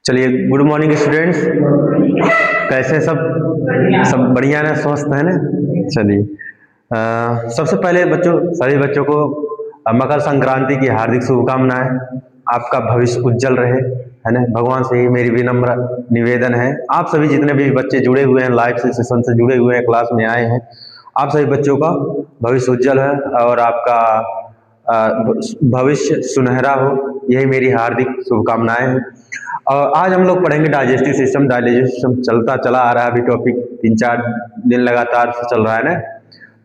चलिए, good morning students. कैसे सब बढ़िया ना, स्वस्थ है ना। चलिए, सबसे पहले सभी बच्चों को मकर संक्रांति की हार्दिक शुभकामनाएं। आपका भविष्य उज्जवल रहे, है ना। भगवान से ही मेरी विनम्र निवेदन है। आप सभी जितने भी बच्चे जुड़े हुए हैं, लाइव सेशन से जुड़े हुए हैं, क्लास में आए हैं, आप सभी बच्चों का भविष्य उज्जवल है और आपका भविष्य सुनहरा हो, यही मेरी हार्दिक शुभकामनाएं हैं। और आज हम लोग पढ़ेंगे डाइजेस्टिव सिस्टम। डाइजेस्टिव सिस्टम चलता चला आ रहा है, अभी टॉपिक 3-4 दिन लगातार से चल रहा है ना।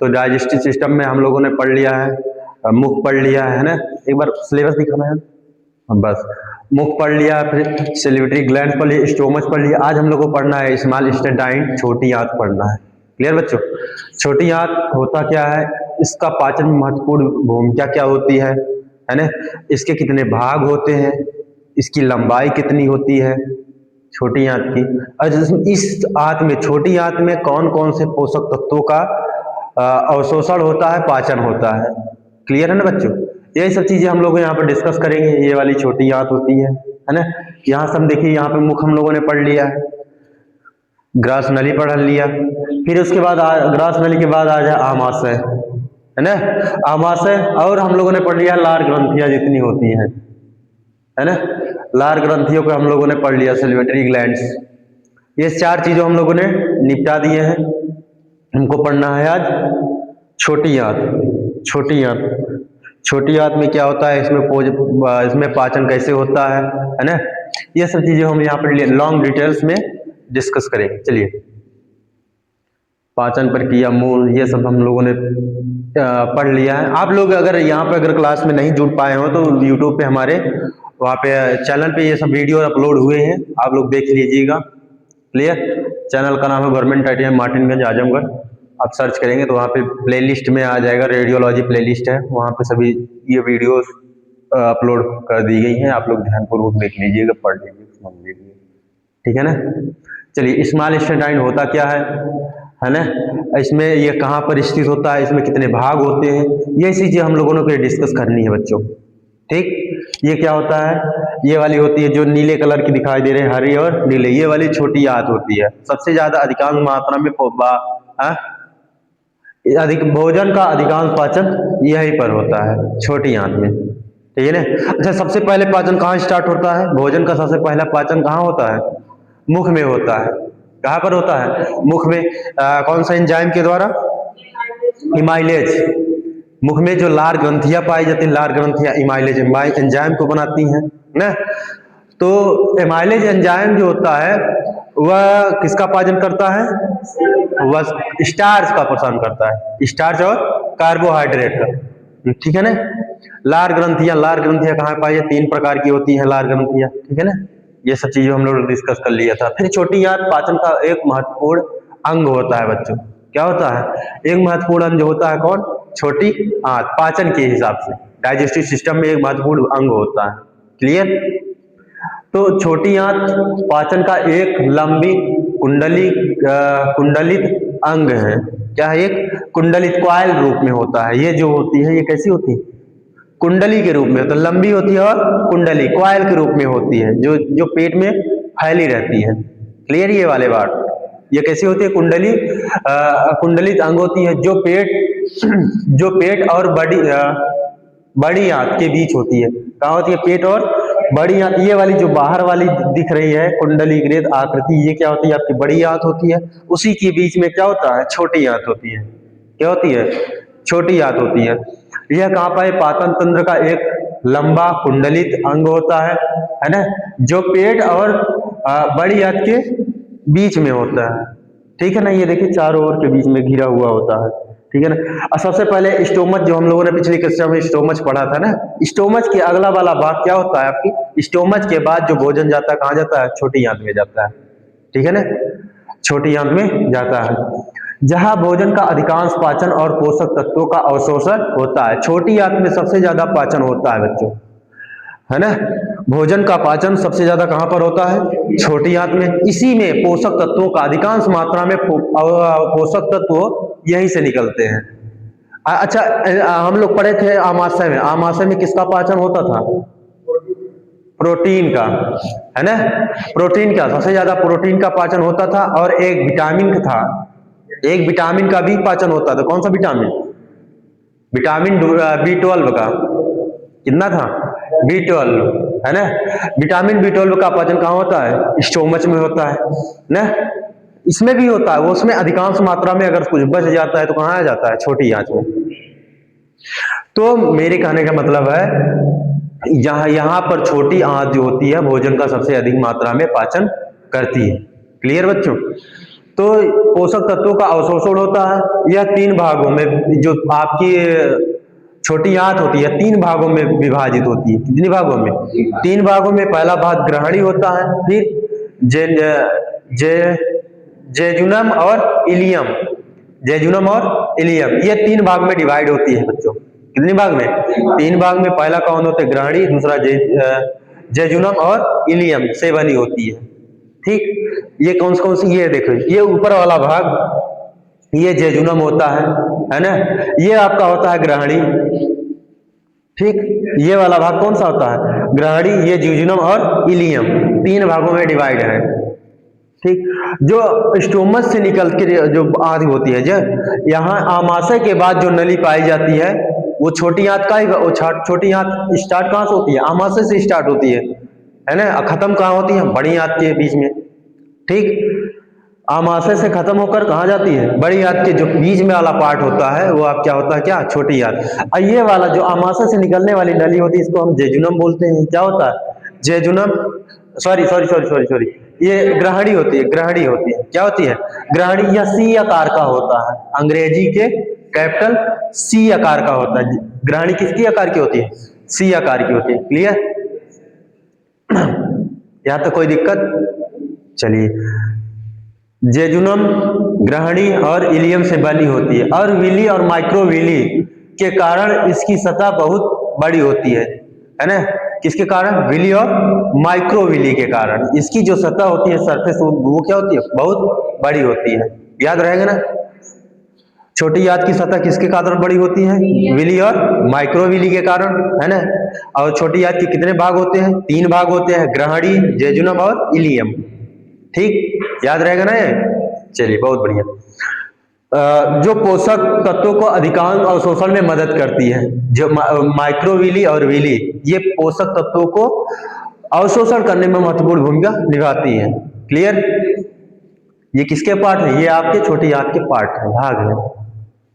तो डाइजेस्टिव सिस्टम में हम लोगों ने पढ़ लिया है, मुख पढ़ लिया है ना। एक बार सिलेबस दिखाना है, बस। मुख पढ़ लिया, फिर सेलिब्रेटरी ग्लैंड पढ़ लिया, स्टोमच पढ़ लिया। आज हम लोग को पढ़ना है स्मॉल इंटेस्टाइन, छोटी आंत पढ़ना है। क्लियर बच्चों? छोटी आंत होता क्या है, इसका पाचन में महत्वपूर्ण भूमिका क्या होती है ना। इसके कितने भाग होते हैं, इसकी लंबाई कितनी होती है छोटी आंत की, और इस आंत में, छोटी आंत में कौन कौन से पोषक तत्वों का अवशोषण होता है, पाचन होता है। क्लियर है ना बच्चों? यही सब चीजें हम लोग यहाँ पर डिस्कस करेंगे। ये वाली छोटी आंत होती है ना। यहाँ सब देखिए, यहाँ पे मुख हम लोगों ने पढ़ लिया है, ग्रास नली पढ़ लिया, फिर उसके बाद ग्रास नली के बाद आ जाए आमाशय, है ना। आमाशय, और हम लोगों ने पढ़ लिया लार ग्रंथियां जितनी होती है ना। लार ग्रंथियों को हम लोगों ने पढ़ लिया, सेलिब्रेटरी ग्लैंड्स। ये 4 चीजों हम लोगों ने निपटा दिए हैं। हमको पढ़ना है आज छोटी आंत। छोटी आंत, छोटी आंत में क्या होता है, इसमें पाचन कैसे होता है ना। ये सब चीजें हम यहाँ पर लॉन्ग डिटेल्स में डिस्कस करेंगे। चलिए, पाचन प्रक्रिया, मूल, ये सब हम लोगों ने पढ़ लिया है। आप लोग अगर यहाँ पे अगर क्लास में नहीं जुड़ पाए हो तो यूट्यूब पे हमारे वहाँ पे चैनल पे ये सब वीडियो अपलोड हुए हैं, आप लोग देख लीजिएगा। क्लियर? चैनल का नाम है गवर्नमेंट ITI मार्टिनगंज आजमगढ़। आप सर्च करेंगे तो वहाँ पे प्लेलिस्ट में आ जाएगा, रेडियोलॉजी प्लेलिस्ट है, वहाँ पे सभी ये वीडियोस अपलोड कर दी गई हैं। आप लोग ध्यानपूर्वक देख लीजिएगा, पढ़ लीजिए, समझ लीजिए, ठीक है ना। चलिए, स्मॉल इंटेस्टाइन होता क्या है ना। इसमें ये कहाँ पर स्थित होता है, इसमें कितने भाग होते हैं, ये चीजें हम लोगों को डिस्कस करनी है बच्चों। ठीक, ये क्या होता है, ये वाली होती है जो नीले कलर की दिखाई दे रहे हैं, हरी और नीले, ये वाली छोटी आंत होती है। सबसे ज्यादा अधिकांश मात्रा में अधिक भोजन का अधिकांश पाचन यहीं पर होता है, छोटी आंत में, ठीक है ना। अच्छा, सबसे पहले पाचन कहाँ स्टार्ट होता है, भोजन का सबसे पहला पाचन कहाँ होता है, मुख में होता है। कहाँ पर होता है, मुख में। कौन सा एंजाइम के द्वारा, इमाइलेज। मुख में जो लार ग्रंथियां पाई जाती हैं, लार ग्रंथियां इमाइलेज एंजाइम को बनाती हैं ना। तो इमाइलेज एंजाइम जो होता है वह किसका पाचन करता है, वह स्टार्च का पाचन करता है, स्टार्च और कार्बोहाइड्रेट का, ठीक है ना। लार ग्रंथियां कहाँ पाई जाती, 3 प्रकार की होती है लार ग्रंथियां, ठीक है ना। ये सब चीजें हम लोग डिस्कस कर लिया था। फिर छोटी आंत पाचन का एक महत्वपूर्ण अंग होता है बच्चों। क्या होता है, एक महत्वपूर्ण अंग होता है, कौन, छोटी आंत, पाचन के हिसाब से डाइजेस्टिव सिस्टम में एक महत्वपूर्ण अंग होता है। क्लियर? तो छोटी आंत पाचन का एक लंबी कुंडलित अंग है। क्या है, एक कुंडलित कॉइल रूप में होता है। ये जो होती है, ये कैसी होती है, कुंडली के रूप में, तो लंबी होती है और कुंडली कॉइल के रूप में होती है, जो पेट में फैली रहती है। क्लियर? ये वाले बात, ये कैसी होती है, कुंडलित अंग होती है, जो पेट और बड़ी आंत के बीच होती है। कहाँ होती है, पेट और बड़ी आंत। ये वाली जो बाहर वाली दिख रही है कुंडलीकृत आकृति, ये क्या होती है, आपकी बड़ी आंत होती है। उसी के बीच में क्या होता है, छोटी आंत होती है। क्या होती है, छोटी आंत होती है। यह कहाँ पर, पाचन तंत्र का एक लंबा कुंडलित अंग होता है ना, जो पेट और बड़ी आंत के बीच में होता है, ठीक है ना। ये देखिए, चारों ओर के बीच में घिरा हुआ होता है, ठीक है ना। और सबसे पहले स्टोमच, जो हम लोगों ने पिछली कक्षा में स्टोमच पढ़ा था ना, स्टोमच के अगला वाला भाग क्या होता है आपकी, स्टोमच के बाद जो भोजन जाता है कहाँ जाता है, छोटी आंत में जाता है, ठीक है ना, छोटी आंत में जाता है, जहां भोजन का अधिकांश पाचन और पोषक तत्वों का अवशोषण होता है। छोटी आंत में सबसे ज्यादा पाचन होता है बच्चों, है ना। भोजन का पाचन सबसे ज्यादा कहां पर होता है, छोटी आंत में। इसी में पोषक तत्वों का अधिकांश मात्रा में पोषक तत्व यहीं से निकलते हैं। अच्छा, हम लोग पढ़े थे आमाशय में, आमाशय में किसका पाचन होता था, प्रोटीन का, है ना, प्रोटीन का सबसे ज्यादा प्रोटीन का पाचन होता था, और एक विटामिन था, एक विटामिन का भी पाचन होता था। कौन सा विटामिन? विटामिन B12 का। कितना था? B12, है ना। विटामिन B12 का पाचन कहाँ होता है? स्टोमच में होता है ना। इसमें भी होता है, वो उसमें अधिकांश मात्रा में अगर कुछ बच जाता है तो कहाँ आ जाता है? छोटी आंच में। तो मेरे कहने का मतलब है यहाँ पर छोटी आंच जो होती है भोजन का सबसे अधिक मात्रा में पाचन करती है। क्लियर बच्चों? तो पोषक तत्वों का अवशोषण होता है। यह 3 भागों में, जो आपकी छोटी आंत होती है 3 भागों में विभाजित होती है। कितने भागों में? 3 भागों में। पहला भाग ग्रहणी होता है, फिर जेजुनम और इलियम, जेजुनम और इलियम, ये 3 भाग में डिवाइड होती है बच्चों। कितने भाग में? 3 भाग में। पहला कौन होता है? ग्रहणी, दूसरा जेजुनम और इलियम से बनी होती है। ठीक, ये कौन सी? ये देखो, ये ऊपर वाला भाग ये जेजुनम होता है ना। ये आपका होता है ग्रहणी। ठीक, ये वाला भाग कौन सा होता है? ग्रहणी। ये जेजुनम और इलियम 3 भागों में डिवाइड है। ठीक, जो स्टोमच से निकल के जो आंत होती है, जो यहाँ आमाशय के बाद जो नली पाई जाती है वो छोटी आंत का ही, वो छोटी आंत स्टार्ट कहाँ से होती है? आमाशय से स्टार्ट होती है ना। खत्म कहाँ होती है? बड़ी आंत के बीच में। ठीक, आमाशय से खत्म होकर कहाँ जाती है? बड़ी आंत के जो बीच में वाला पार्ट होता है वो आप क्या होता है? क्या? छोटी आंत। और ये वाला जो आमाशय से निकलने वाली नली होती है इसको हम जेजुनम बोलते हैं। क्या होता है? जेजुनम, सॉरी, ये ग्रहणी होती है, ग्रहणी होती है। क्या होती है? ग्रहणी। यह सी आकार का होता है, अंग्रेजी के कैपिटल सी आकार का होता है। ग्रहणी किसकी आकार की होती है? सी आकार की होती है। क्लियर? यहां तक कोई दिक्कत? चलिए, जेजुनम ग्रहणी और इलियम से बनी होती है, और विली और माइक्रोविली के कारण इसकी सतह बहुत बड़ी होती है ना। किसके कारण? विली और माइक्रोविली के कारण इसकी जो सतह होती है, सरफेस, वो क्या होती है? बहुत बड़ी होती है। याद रहेगा ना। छोटी आंत की सतह किसके कारण बड़ी होती है? विली और माइक्रोविली के कारण, है ना। और छोटी आंत के कितने भाग होते हैं? 3 भाग होते हैं, ग्रहणी, जेजुनम और इलियम। ठीक, याद रहेगा ना ये। चलिए, बहुत बढ़िया। जो पोषक तत्वों को अधिकांश अवशोषण में मदद करती है, जो माइक्रोविली और विली, ये पोषक तत्वों को अवशोषण करने में महत्वपूर्ण भूमिका निभाती है। क्लियर? ये किसके पार्ट है? ये आपके छोटी आंत के पार्ट है, भाग है।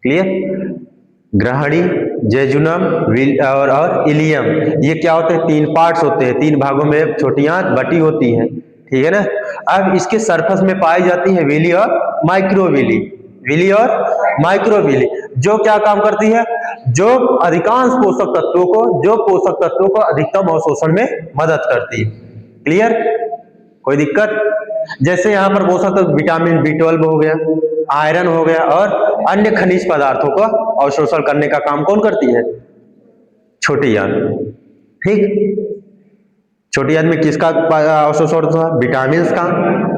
क्लियर? ग्रहणी, जेजुनम और इलियम, ये क्या होते हैं? 3 पार्ट्स होते हैं। 3 भागों में छोटी आंत बटी होती है। ठीक है ना। अब इसके सरफेस में पाई जाती है विली और माइक्रोविली, विली और माइक्रोविली, जो क्या काम करती है? जो अधिकांश पोषक तत्वों को अधिकतम अवशोषण में मदद करती है। क्लियर? कोई दिक्कत? जैसे यहाँ पर पोषक तत्व विटामिन B12 हो गया, आयरन हो गया, और अन्य खनिज पदार्थों को अवशोषण करने का काम कौन करती है? छोटी आंत। ठीक, छोटी आंत में किसका अवशोषण होता है? विटामिन का,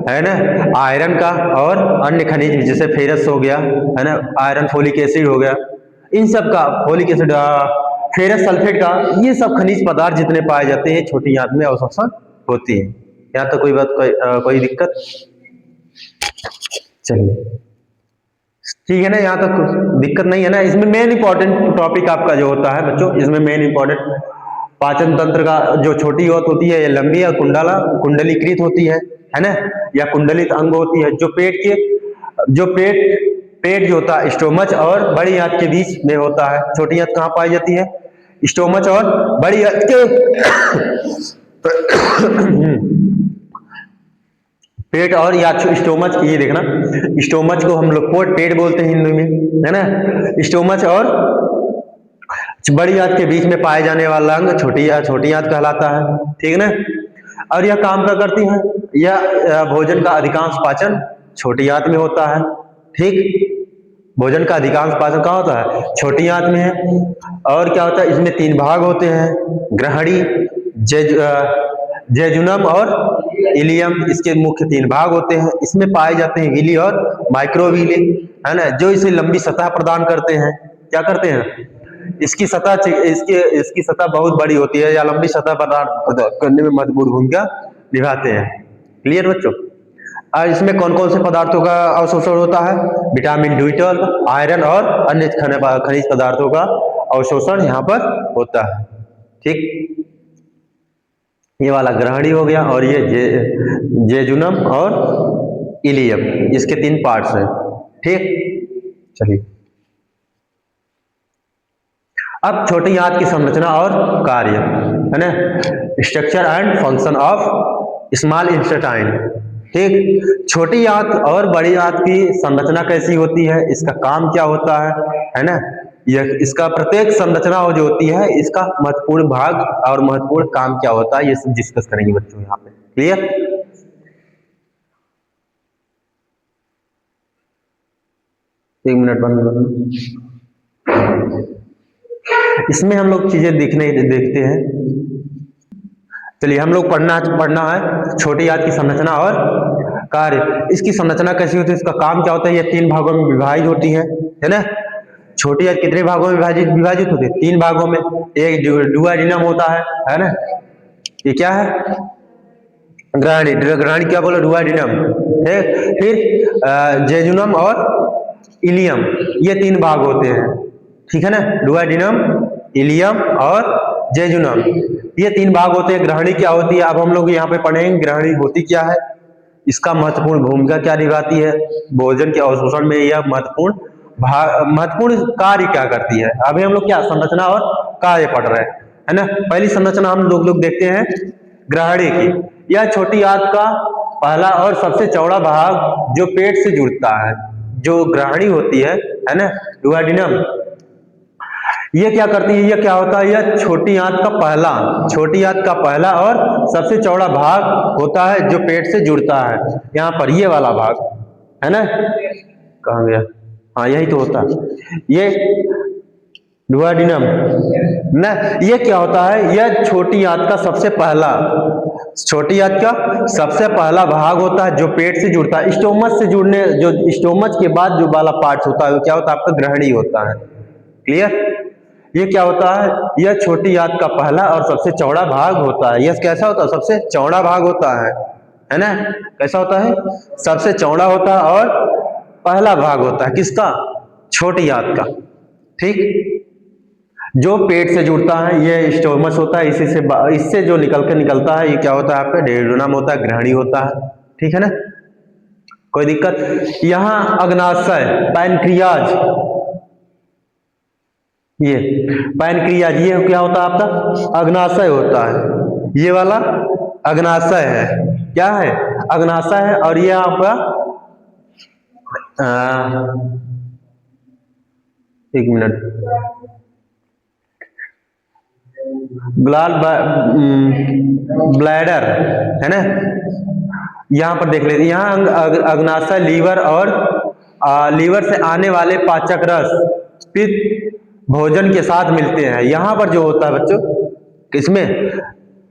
है ना, आयरन का, और अन्य खनिज जैसे फेरस हो गया, है ना, आयरन, फोलिक एसिड हो गया, इन सब का, फोलिक एसिड, फेरस सल्फेट का, ये सब खनिज पदार्थ जितने पाए जाते हैं छोटी आंत में अवशोषण होती है। यहाँ तो कोई बात, कोई दिक्कत? चलिए, ठीक है ना। यहाँ तक कुछ दिक्कत नहीं है ना। इसमें मेन इंपॉर्टेंट टॉपिक आपका जो होता है बच्चों, इसमें मेन इंपॉर्टेंट पाचन तंत्र का जो छोटी आंत होती है, ये लंबी या कुंडलीकृत होती है ना, या कुंडलित अंग होती है, जो पेट जो होता है स्टोमच और बड़ी आंत के बीच में होता है। छोटी आंत कहाँ पाई जाती है? स्टोमच और बड़ी आंत के पेट और या स्टोमच, ये देखना, स्टोमच को हम लोग पेट बोलते हैं हिंदी में, है ना। स्टोमच और बड़ी आंत के बीच में पाए जाने वाला अंग छोटी आंत कहलाता है। ठीक है ना। और यह काम क्या करती है? यह भोजन का अधिकांश पाचन छोटी आंत में होता है। ठीक, भोजन का अधिकांश पाचन कहाँ होता है? छोटी आंत में है। और क्या होता है? इसमें 3 भाग होते हैं, ग्रहणी, जेजुनम और इलियम, इसके मुख्य 3 भाग होते हैं। इसमें पाए जाते हैं विली और माइक्रोविली, है ना, जो इसे लंबी सतह प्रदान करते हैं। क्या करते हैं? इसकी सतह बहुत बड़ी होती है या लंबी सतह प्रदान करने में महत्वपूर्ण भूमिका निभाते हैं। क्लियर बच्चों? इसमें कौन कौन से पदार्थों का अवशोषण होता है? विटामिन B12, आयरन और अन्य खनिज पदार्थों का अवशोषण यहाँ पर होता है। ठीक, ये वाला ग्रहणी हो गया और ये जेजुनम और इलियम, इसके 3 पार्ट्स हैं। ठीक, चलिए अब छोटी आंत की संरचना और कार्य, है ना, structure and function of small intestine. ठीक, छोटी आंत और बड़ी आंत की संरचना कैसी होती है, इसका काम क्या होता है ना, यह इसका प्रत्येक संरचना जो होती है इसका महत्वपूर्ण भाग और महत्वपूर्ण काम क्या होता है, ये सब डिस्कस करेंगे बच्चों यहाँ पे। क्लियर? एक मिनट बंद। इसमें हम लोग चीजें देखते हैं। चलिए हम लोग पढ़ना है छोटी आंत की संरचना और कार्य। इसकी संरचना कैसी होती है, इसका काम क्या होता है, ये 3 भागों में विभाजित होती है ना। छोटी आंत कितने भागों में विभाजित होती है? 3 भागों में। एक डुओडेनम होता है ना, ये क्या है? ग्रहणी क्या बोला? डुओडेनम। फिर जेजुनम और इलियम, ये 3 भाग होते हैं। ठीक है ना, डुओडेनम, इलियम और जेजुनम, ये 3 भाग होते हैं। ग्रहणी क्या होती है, अब हम लोग यहाँ पे पढ़ेंगे ग्रहणी होती क्या है, इसका महत्वपूर्ण भूमिका क्या निभाती है, भोजन के अवशोषण में यह महत्वपूर्ण कार्य क्या करती है। अभी हम लोग क्या संरचना और कार्य पढ़ रहे हैं, है ना। पहली संरचना हम लोग देखते हैं ग्रहणी की। यह छोटी आंत का पहला और सबसे चौड़ा भाग जो पेट से जुड़ता है, जो ग्रहणी होती है ना, डुओडेनम, ये क्या करती है, ये क्या होता है, यह छोटी आंत का पहला और सबसे चौड़ा भाग होता है जो पेट से जुड़ता है। यहाँ पर ये वाला भाग है ना, कहाँ गया, हाँ यही तो होता है, ये डुओडेनम ना। ये क्या होता है, यह छोटी आंत का सबसे पहला भाग होता है जो पेट से जुड़ता है। स्टोमच के बाद जो वाला पार्ट होता है वो क्या होता है, आपका ग्रहणी होता है। क्लियर? ये क्या होता है, यह छोटी आंत का पहला और सबसे चौड़ा भाग होता है। यह कैसा होता है, सबसे चौड़ा भाग होता है ना। कैसा होता है, सबसे चौड़ा होता है और पहला भाग होता है किसका, छोटी आंत का। ठीक, जो पेट से जुड़ता है ये स्टोमच होता है, इससे जो निकलता है ये क्या होता है, आपका डुओडेनम होता है, ग्रहणी होता है। ठीक है ना, कोई दिक्कत? यहाँ अग्नाशय, पैनक्रियाज, ये पैनक्रियाज, ये क्या होता है आपका, अग्नाशय होता है। ये वाला अग्नाशय है, क्या है, अग्नाशय है। और ये आपका एक मिनट, ब्लैडर है ना, यहां पर देख लेते हैं। यहाँ अग्नाशय लीवर से आने वाले पाचक रस पित्त भोजन के साथ मिलते हैं। यहाँ पर जो होता है बच्चों, किसमें,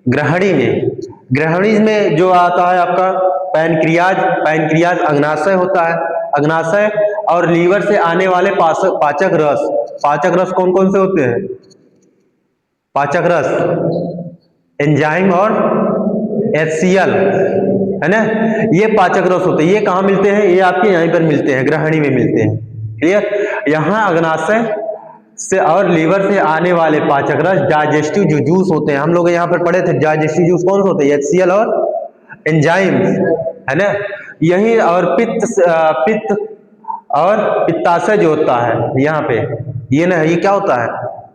ग्रहणी में जो आता है आपका पैनक्रियाज अग्नाशय होता है। अग्नाशय और लीवर से आने वाले पाचक रस कौन कौन से होते हैं, पाचक रस, एंजाइम और HCl, है ना, ये पाचक रस होते हैं। ये कहाँ मिलते हैं, ये आपके यहीं पर मिलते हैं, ग्रहणी में मिलते हैं। क्लियर? यहाँ अग्नाशय से और लीवर से आने वाले पाचक रस डाइजेस्टिव जो जूस होते हैं, हम लोग यहाँ पर पढ़े थे डाइजेस्टिव जूस कौन से होते हैं, HCl और एंजाइम्स, है ना। यही और पित्त और पित्ताशय जो होता है यहाँ पे, ये ना, ये क्या होता है,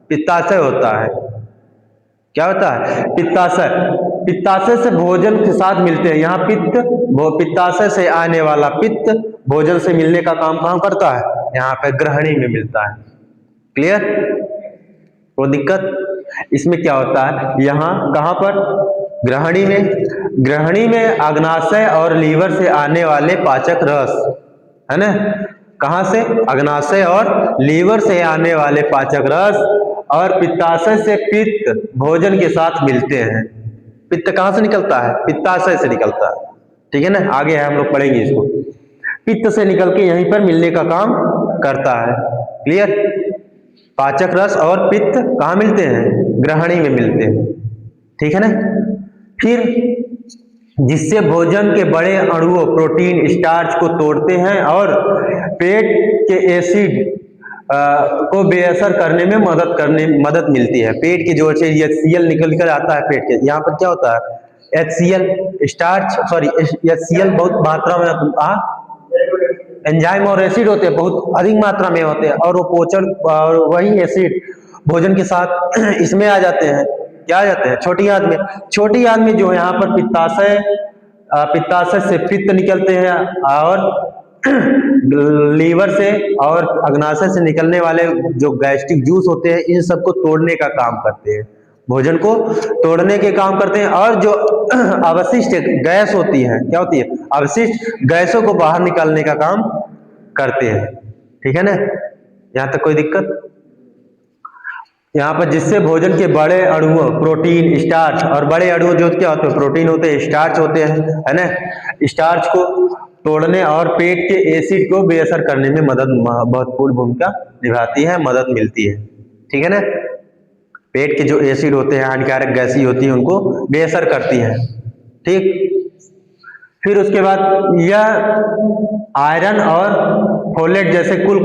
पित्ताशय होता है। क्या होता है, पित्ताशय से भोजन के साथ मिलते हैं। यहाँ पित्ताशय से आने वाला पित्त भोजन से मिलने का काम करता है, यहाँ पे ग्रहणी में मिलता है। क्लियर? कोई दिक्कत? इसमें क्या होता है, यहाँ कहाँ पर, ग्रहणी में अग्नाशय और लीवर से आने वाले पाचक रस, है ना, कहाँ से, अग्नाशय और लीवर से आने वाले पाचक रस और पित्ताशय से पित्त भोजन के साथ मिलते हैं। पित्त कहाँ से निकलता है, पित्ताशय से निकलता है। ठीक है ना, आगे है हम लोग पढ़ेंगे इसको। पित्त से निकल के यहीं पर मिलने का काम करता है। क्लियर? पाचक रस और पित्त कहाँ मिलते हैं? ग्रहणी में मिलते हैं, ठीक है ना। फिर जिससे भोजन के बड़े अणुओं प्रोटीन स्टार्च को तोड़ते हैं और पेट के एसिड को बेअसर करने में मदद मिलती है। पेट के जो HCl निकल कर आता है पेट के, यहाँ पर क्या होता है? HCl HCl बहुत मात्रा में एंजाइम और एसिड होते हैं, बहुत अधिक मात्रा में होते हैं, और वो पोषण और वही एसिड भोजन के साथ इसमें आ जाते हैं। क्या आ जाते हैं? छोटी आंत में। छोटी आंत में जो है यहाँ पर पित्ताशय से पित्त निकलते हैं, और लीवर से और अग्नाशय से निकलने वाले जो गैस्ट्रिक जूस होते हैं, इन सबको तोड़ने का काम करते हैं, भोजन को तोड़ने के काम करते हैं। और जो अवशिष्ट गैस होती है, क्या होती है? अवशिष्ट गैसों को बाहर निकालने का काम करते हैं, ठीक है ना। यहां तक कोई दिक्कत? यहाँ पर जिससे भोजन के बड़े अणुओं प्रोटीन स्टार्च, और बड़े अणु जो क्या होते हैं? प्रोटीन होते हैं, स्टार्च होते हैं, है ना। स्टार्च को तोड़ने और पेट के एसिड को बेअसर करने में महत्वपूर्ण भूमिका निभाती है, मदद मिलती है, ठीक है ना। पेट के जो एसिड होते हैं, हानिकारक गैसें होती हैं, उनको बेअसर करती है, ठीक। फिर उसके बाद यह आयरन और फोलेट जैसे कुल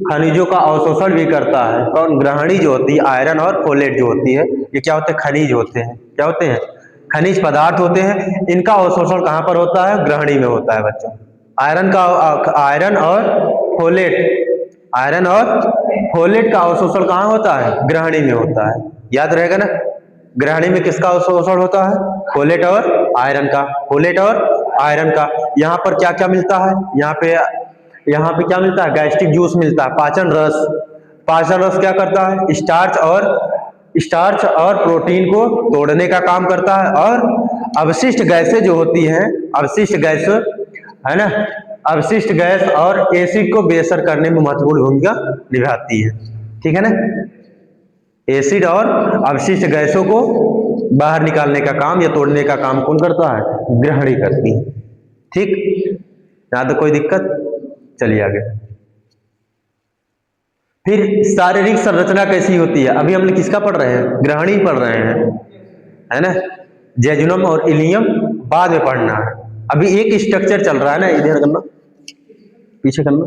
खनिजों का अवशोषण भी करता है। कौन? ग्रहणी जो होती है, आयरन और फोलेट जो होती है, ये क्या होते हैं? खनिज होते हैं। क्या होते हैं? खनिज पदार्थ होते हैं। इनका अवशोषण कहाँ पर होता है? ग्रहणी में होता है बच्चों। आयरन और फोलेट का अवशोषण कहाँ होता है? ग्रहणी में होता है। याद रहेगा ना। ग्रहणी में किसका अवशोषण होता है? फोलेट और आयरन का। यहाँ पर क्या क्या मिलता है? यहाँ पे क्या मिलता है? गैस्ट्रिक जूस मिलता है। पाचन रस क्या करता है? स्टार्च और प्रोटीन को तोड़ने का काम करता है, और अवशिष्ट गैसें जो होती हैं, अवशिष्ट गैस और एसिड को बेअसर करने में महत्वपूर्ण भूमिका निभाती है, ठीक है ना। एसिड और अवशिष्ट गैसों को बाहर निकालने का काम या तोड़ने का काम कौन करता है? ग्रहणी करती है, ठीक। यहां तो कोई दिक्कत? चलिए आगे। फिर शारीरिक संरचना कैसी होती है? अभी हम लोग किसका पढ़ रहे हैं? ग्रहणी पढ़ रहे हैं, है ना। जेजुनम और इलियम बाद में पढ़ना है। अभी एक स्ट्रक्चर चल रहा है ना, इधर करना, पीछे करना।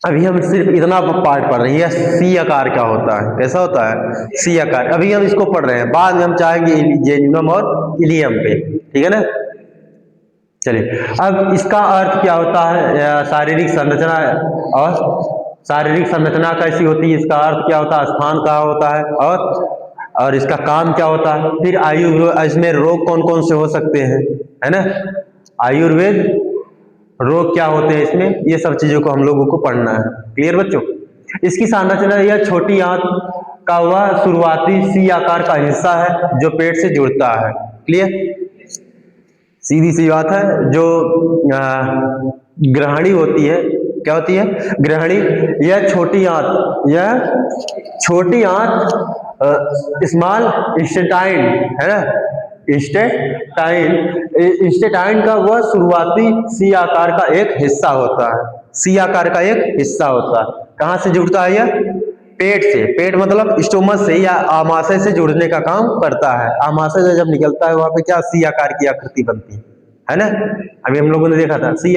अभी हम सिर्फ इतना पार्ट पढ़ रहे हैं। सी आकार क्या होता है? कैसा होता है? सी आकार। अभी हम इसको पढ़ रहे हैं, बाद में हम चाहेंगे जेजुनम और इलियम पे, ठीक है ना। चलिए, अब इसका अर्थ क्या होता है? शारीरिक संरचना कैसी होती है? इसका अर्थ क्या होता है? स्थान कहाँ होता है? और इसका काम क्या होता है? फिर इसमें रोग कौन कौन से हो सकते हैं, है ना। आयुर्वेद रोग क्या होते हैं इसमें, ये सब चीजों को हम लोगों को पढ़ना है। क्लियर बच्चों? इसकी संरचना, यह छोटी आंत का वह शुरुआती सी आकार का हिस्सा है जो पेट से जुड़ता है। क्लियर? सीधी सी बात है। जो ग्रहणी होती है, क्या होती है? ग्रहणी। यह छोटी आंत स्मॉल इंस्टेटाइन, है ना। इंस्टेटाइन का वह शुरुआती सी आकार का एक हिस्सा होता है। सी आकार का एक हिस्सा होता है। कहां से जुड़ता है यह? पेट से। पेट मतलब स्टोमच से या आमाशय से जुड़ने का काम करता है। आमाशय से जब निकलता है, वहां पे क्या सी आकार की आकृति बनती है ना। अभी हम लोगों ने देखा था सी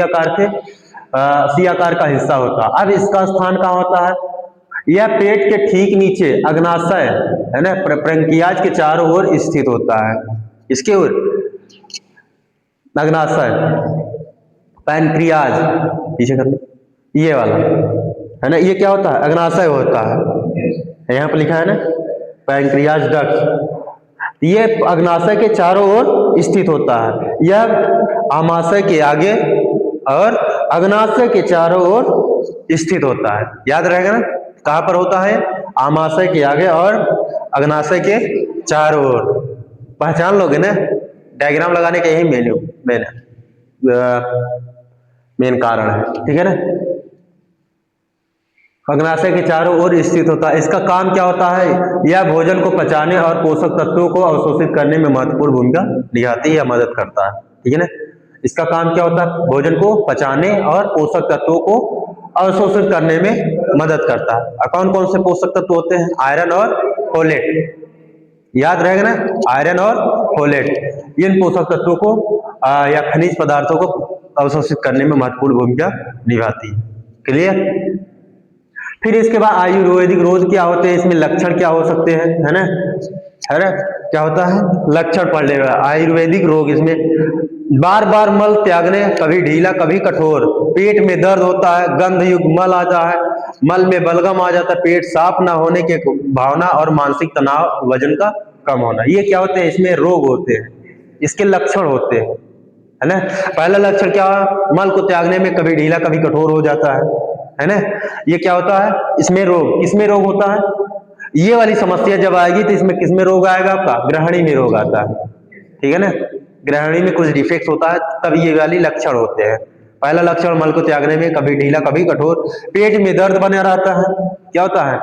आकार का हिस्सा होता है। अब इसका स्थान कहाँ होता है? यह पेट के ठीक नीचे अग्नाशय, है ना, ब्रंकियाज के चारों ओर स्थित होता है। इसके ओर अग्नाशय, पैनक्रियाज, पीछे कर लो, ये वाला, है ना। ये क्या होता है? अग्नाशय होता है। यहाँ पर लिखा है ना, पैनक्रियाज डक्ट। ये अग्नाशय के चारों ओर स्थित होता है। यह आमाशय के आगे और अग्नाशय के चारों ओर स्थित होता है। याद रहेगा ना, कहां पर होता है? आमाशय के आगे और अग्नाशय के चारों ओर। पहचान लोगे ना, डायग्राम लगाने का यही मेन कारण है, ठीक है ना। अग्नाशय के चारों ओर स्थित होता है। इसका काम क्या होता है? यह भोजन को पचाने और पोषक तत्वों को अवशोषित करने में महत्वपूर्ण भूमिका निभाती है या मदद करता है, ठीक है ना। इसका काम क्या होता है? भोजन को पचाने और पोषक तत्वों को अवशोषित करने में मदद करता है। कौन कौन से पोषक तत्व होते हैं? आयरन और फोलेट, याद रहेगा ना, आयरन और फोलेट। इन पोषक तत्वों को या खनिज पदार्थों को अवशोषित करने में महत्वपूर्ण भूमिका निभाती है। क्लियर? फिर इसके बाद आयुर्वेदिक रोग क्या होते हैं, इसमें लक्षण क्या हो सकते हैं, है ना, है ना, क्या होता है? लक्षण पढ़ लेगा। आयुर्वेदिक रोग, इसमें बार बार मल त्यागने, कभी ढीला कभी कठोर, पेट में दर्द होता है, गंध युक्त मल आता है, मल में बलगम आ जाता है, पेट साफ ना होने के भावना और मानसिक तनाव, वजन का कम होना, ये क्या होते हैं? इसमें रोग होते हैं, इसके लक्षण होते हैं, है ना। पहला लक्षण क्या है? मल को त्यागने में कभी ढीला कभी कठोर हो जाता है ना। ये क्या होता है? इसमें रोग, किसमें रोग होता है? ये वाली समस्या जब आएगी तो इसमें किसमें रोग आएगा? आपका ग्रहणी में रोग आता है, ठीक है ना। ग्रहणी में कुछ डिफेक्ट होता है, तब ये वाली लक्षण होते हैं। पहला लक्षण, मल को त्यागने में कभी ढीला कभी कठोर, पेट में दर्द बना रहता है, क्या होता है?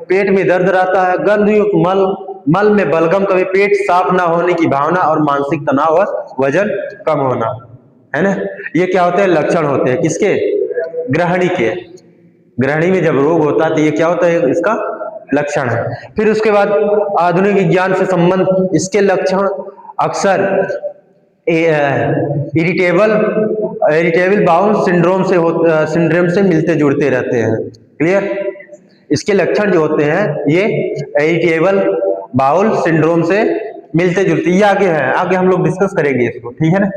पेट में दर्द रहता है, गंध युक्त मल, मल में बलगम, कभी पेट साफ ना होने की भावना और मानसिक तनाव और वजन कम होना, है ना। ये क्या होते हैं? लक्षण होते हैं, किसके? ग्रहणी के। ग्रहणी में जब रोग होता है तो ये क्या होता है? इसका लक्षण है। फिर उसके बाद आधुनिक विज्ञान से संबंध, इसके लक्षण अक्सर इरिटेबल बाउल सिंड्रोम से मिलते जुड़ते रहते हैं। क्लियर? इसके लक्षण जो होते हैं ये इरिटेबल बाउल सिंड्रोम से मिलते जुलते, ये आगे है, आगे हम लोग डिस्कस करेंगे इसको, ठीक है ना।